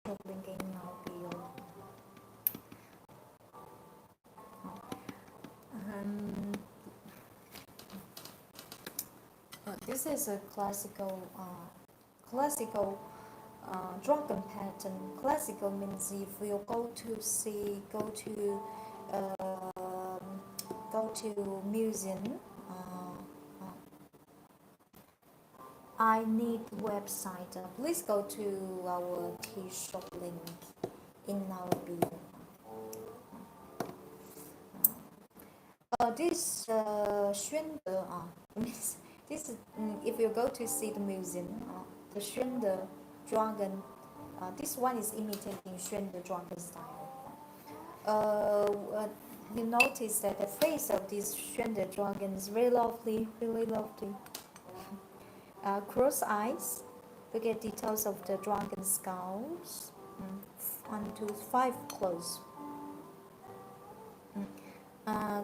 the link in our bio. This is a classical dragon pattern. Classical means if you go to museum. I need website. Please go to our tea shop link in our bio. This Xuan De means this. If you go to see the museum, the Xuan De dragon. This one is imitating Xuan De dragon style. You notice that the face of this Xuan De dragon is very lovely, really lovely. Cross eyes. Look at details of the dragon skulls. 1, 2, 5 close.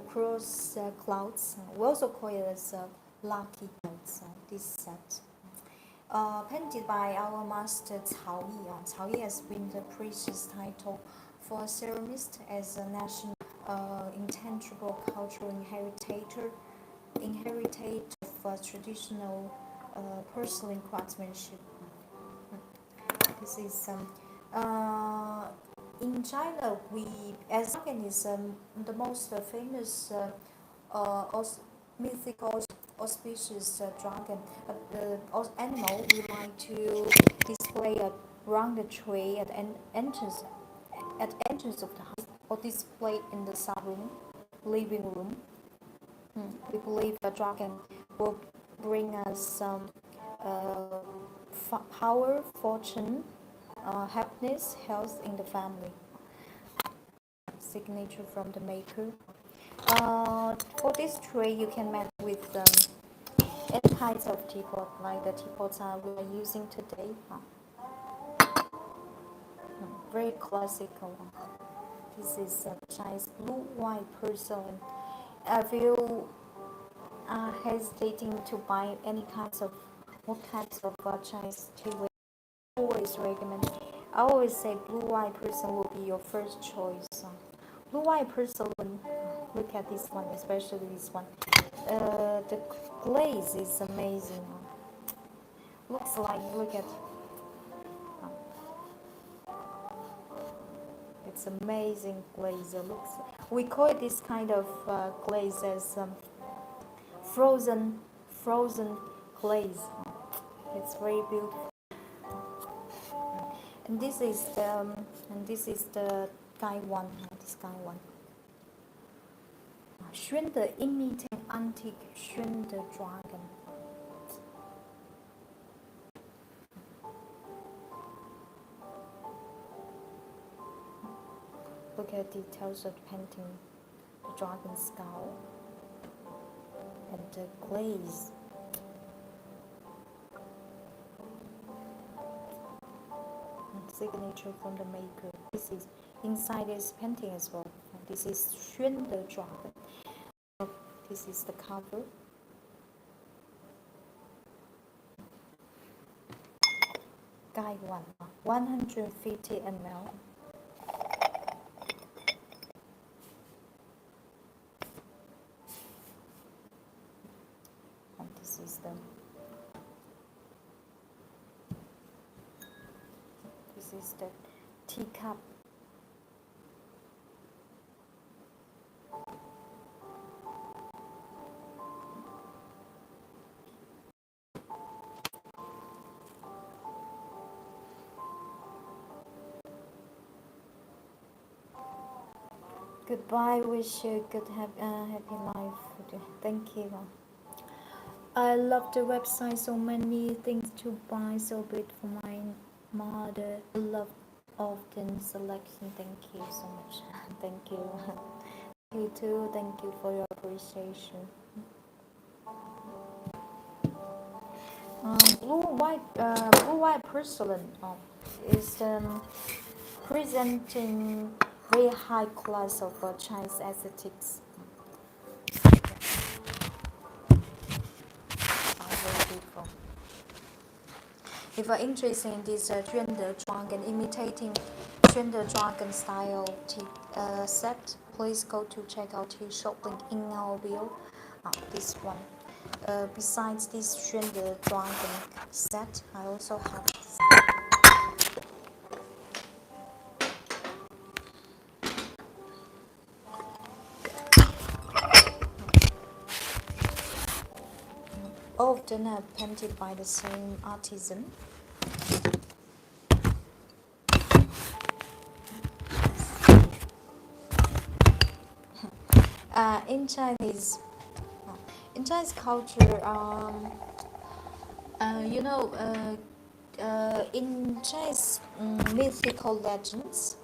Cross clouds. We also call it as lucky clouds. This set. Painted by our master Cao Yi. Cao Yi has been the precious title for a ceramist as a national intangible cultural inheritor of traditional porcelain craftsmanship. This is in China. As dragon is the most famous mythical auspicious dragon, animal we like to display around the tree at entrance of the house or display in the sub-room, living room. We believe the dragon will bring us some power, fortune, happiness, health in the family. Signature from the maker. For this tray, you can match with any kinds of teapot, like the teapots we are using today. Very classical. This is Chinese blue-white porcelain. If you are hesitating to buy any kinds of Chinese teaware, I always say blue-white porcelain will be your first choice. Blue-white porcelain. Look at this one, especially this one. The glaze is amazing. Look at. It's amazing glaze. We call this kind of glaze as frozen glaze. It's very beautiful. And this is the guy one. This guy one. 宣的 imitating antique 宣的 dragon. Look at details of painting the dragon skull and the glaze. And signature from the maker. This is inside this painting as well. This is 宣的 dragon. This is the cover. Guide 1, 150 ml. And this is the teacup. Goodbye. Wish you a good happy life. Thank you. I love the website. So many things to buy. So beautiful. My mother love often selection. Thank you so much. Thank you. You too. Thank you for your appreciation. Blue-white porcelain is presenting very high class of Chinese aesthetics. Very beautiful. If you're interested in this Juande dragon, imitating Juande dragon style set, please go to check out his shop link in our bio. This one. Besides this Juande dragon set, I also have this. All of them are painted by the same artisan. In Chinese culture, in Chinese mythical legends,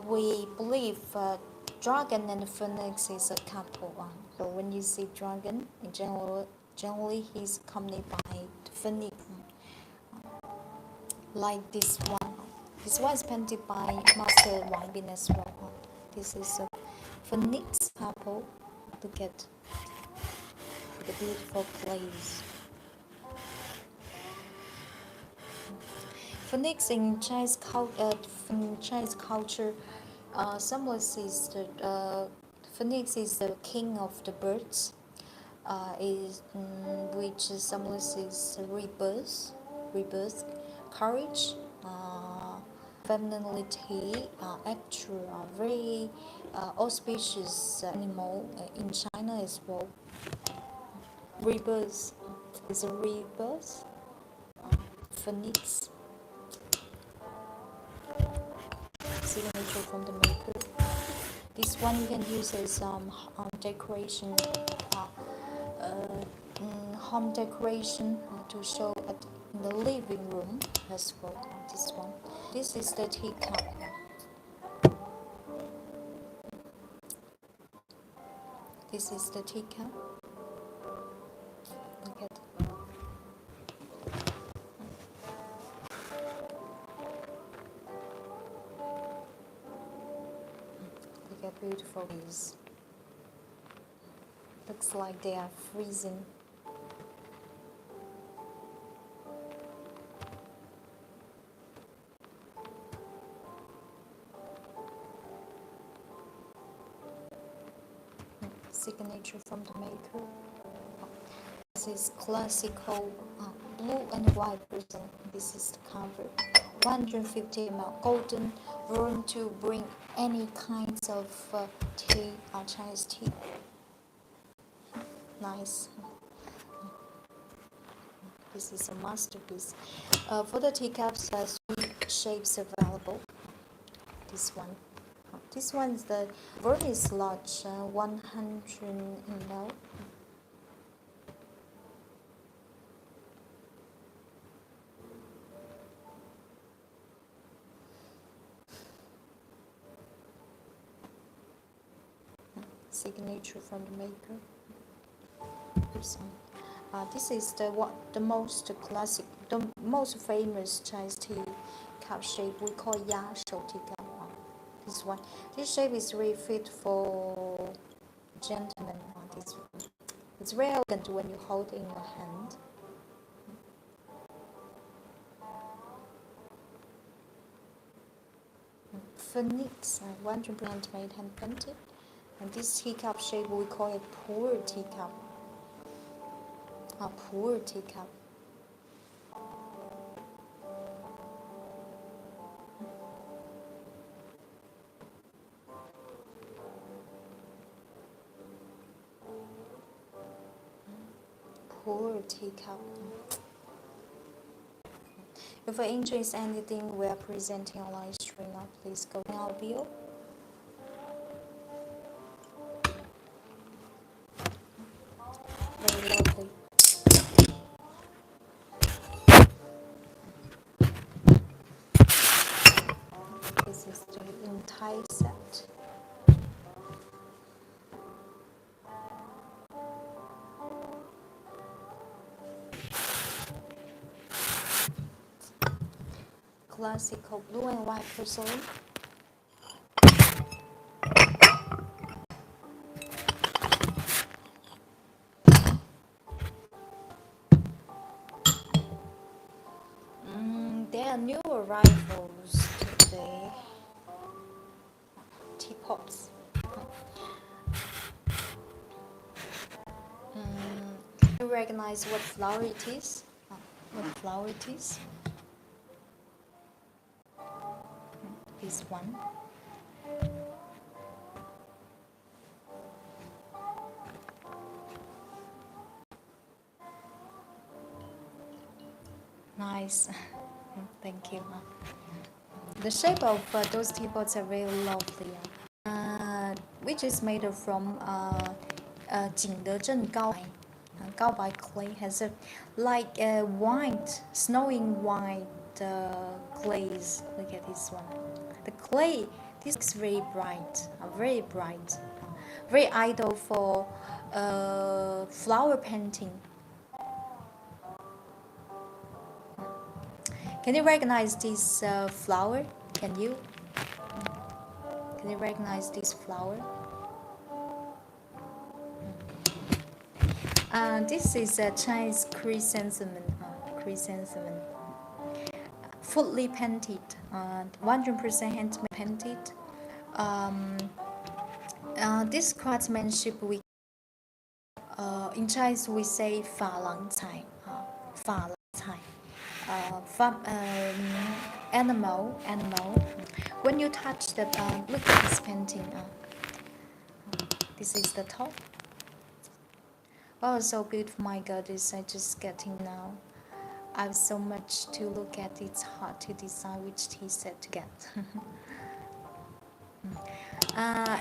we believe dragon and phoenix is a couple. So when you see dragon, in generally he's accompanied by the phoenix. Like this one. This one is painted by Master Wang Bin as well. This is a phoenix couple. Look at the beautiful glaze. Phoenix in Chinese culture symbolizes the phoenix is the king of the birds, which symbolizes rebirth, courage, femininity, actually very auspicious animal in China as well. Rebirth is a rebirth. Phoenix. Signature from the maker. This one you can use as decoration, home decoration to show in the living room as well. This one. This is the teacup. This is the teacup. Look at it. Look how beautiful it is. Looks like they are freezing. Signature from the maker. This is classical blue and white porcelain. This is the cover. 150 ml golden, room to bring any kinds of tea, Chinese tea. Nice. This is a masterpiece. For the teacups, there are 3 shapes available. This one. This one is the volume is large, 100 ml. Signature from the maker. This is the most classic, the most famous Chinese tea cup shape. We call Ya-shou teacup. This one. This shape is really fit for gentlemen. This one. It's very elegant when you hold it in your hand. Phoenix, 100% made hand painted. And this teacup shape we call it Pu'erh teacup. Pu'erh teacup. Pu'erh teacup. If you're interested in anything we are presenting on live stream now, please go in our bio. Very lovely. This is the entire set. Classical blue and white porcelain. There are new arrivals today. Teapots. You recognize what flower it is? What flower it is? This one. Nice. Thank you. The shape of those teapots are very lovely. Which is made from Gaobai clay. Has a like white, snowing white glaze. Look at this one. The clay, this is very bright, very ideal for flower painting. Can you recognize this flower? Can you recognize this flower? This is a Chinese chrysanthemum. Fully painted, 100% handmade painted. This craftsmanship in Chinese we say 法郎彩, animal. When you touch the, look at this painting. This is the top. Oh, so beautiful! My God, I just getting now. I have so much to look at. It's hard to decide which tea set to get.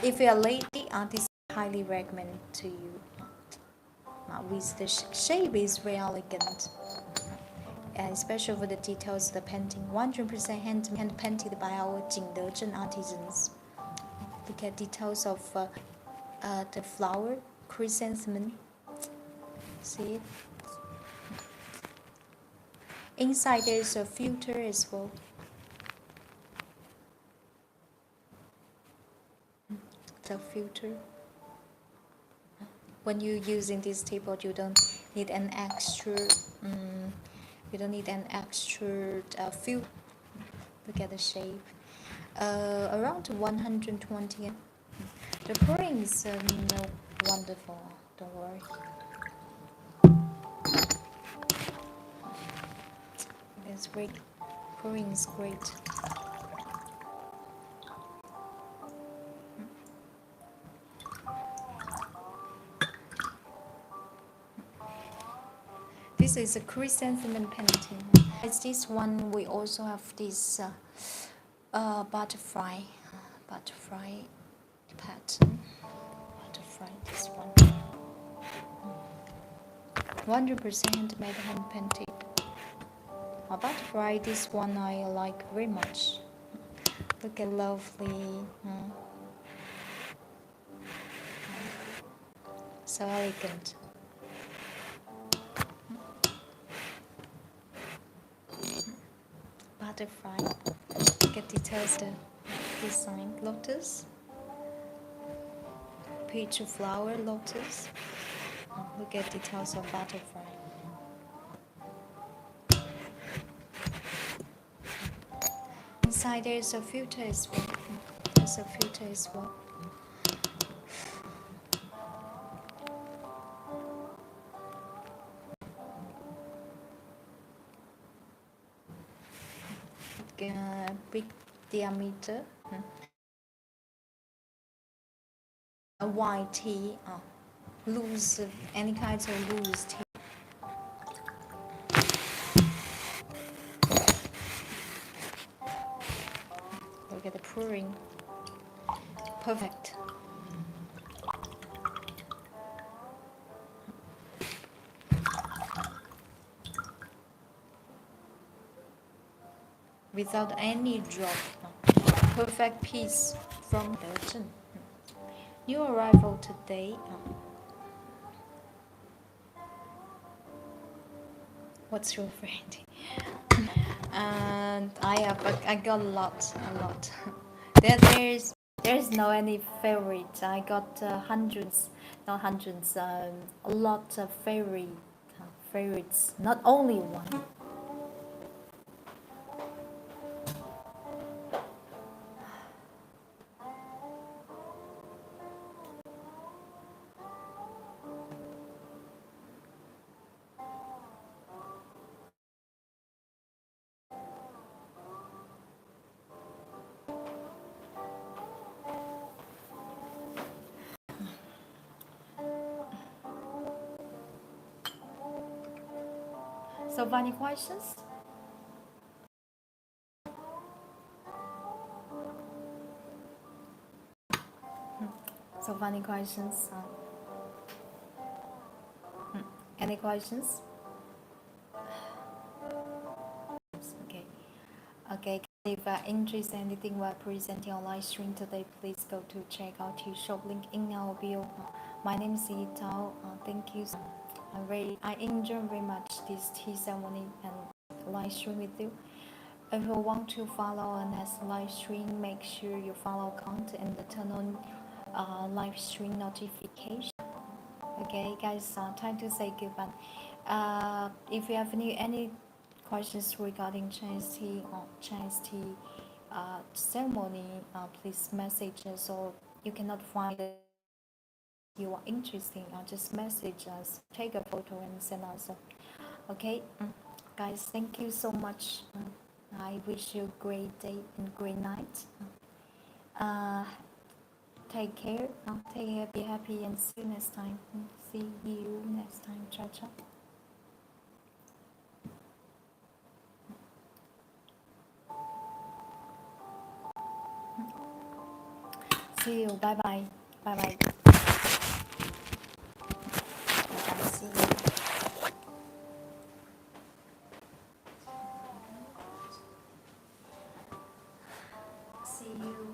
If you're a lady, this is highly recommend to you. With the shape is very elegant, especially for the details of the painting. 100% hand painted by our Jingdezhen artisans. Look at details of the flower, chrysanthemum. See it? Inside there's a filter as well. The filter. When you're using this teapot, you don't need an extra. You don't need an extra filter. Look at the shape. Around 120. The pouring is wonderful. Don't worry. It's great. Pouring is great. This is a chrysanthemum painting. It's this one. We also have this butterfly pattern. Butterfly. This one. 100% handmade, hand painted. A butterfly. This one I like very much. Look at lovely. So elegant. Butterfly. Look at details the design. Lotus. Peach flower lotus. Look at details of butterfly. Inside there's a filter as well. There's a filter as well. Big diameter. A white tea, loose, any kinds of loose tea. Look at the pouring. Perfect. Without any drop. Perfect piece from Belgium. New arrival today. What's your favorite? And I got a lot. There's no any favorite. I got hundreds, not hundreds, a lot of favorites. Not only one. So, any questions? So, any questions? Any questions? Okay. If you are interested in anything while presenting on live stream today, please go to check out the shop link in our bio. My name is Yitao. Thank you. I enjoy very much this tea ceremony and live stream with you. If you want to follow our next live stream, make sure you follow account and turn on live stream notification. Okay, guys, time to say goodbye. If you have any questions regarding Chinese tea or Chinese tea ceremony, please message us, or you cannot find it. You are interested, just message us, take a photo and send us. Okay, guys, thank you so much. I wish you a great day and great night. Take care. Take care. Be happy and see you next time. See you next time. Ciao, ciao. See you. Bye bye. Bye bye. Bye bye. See you. See you.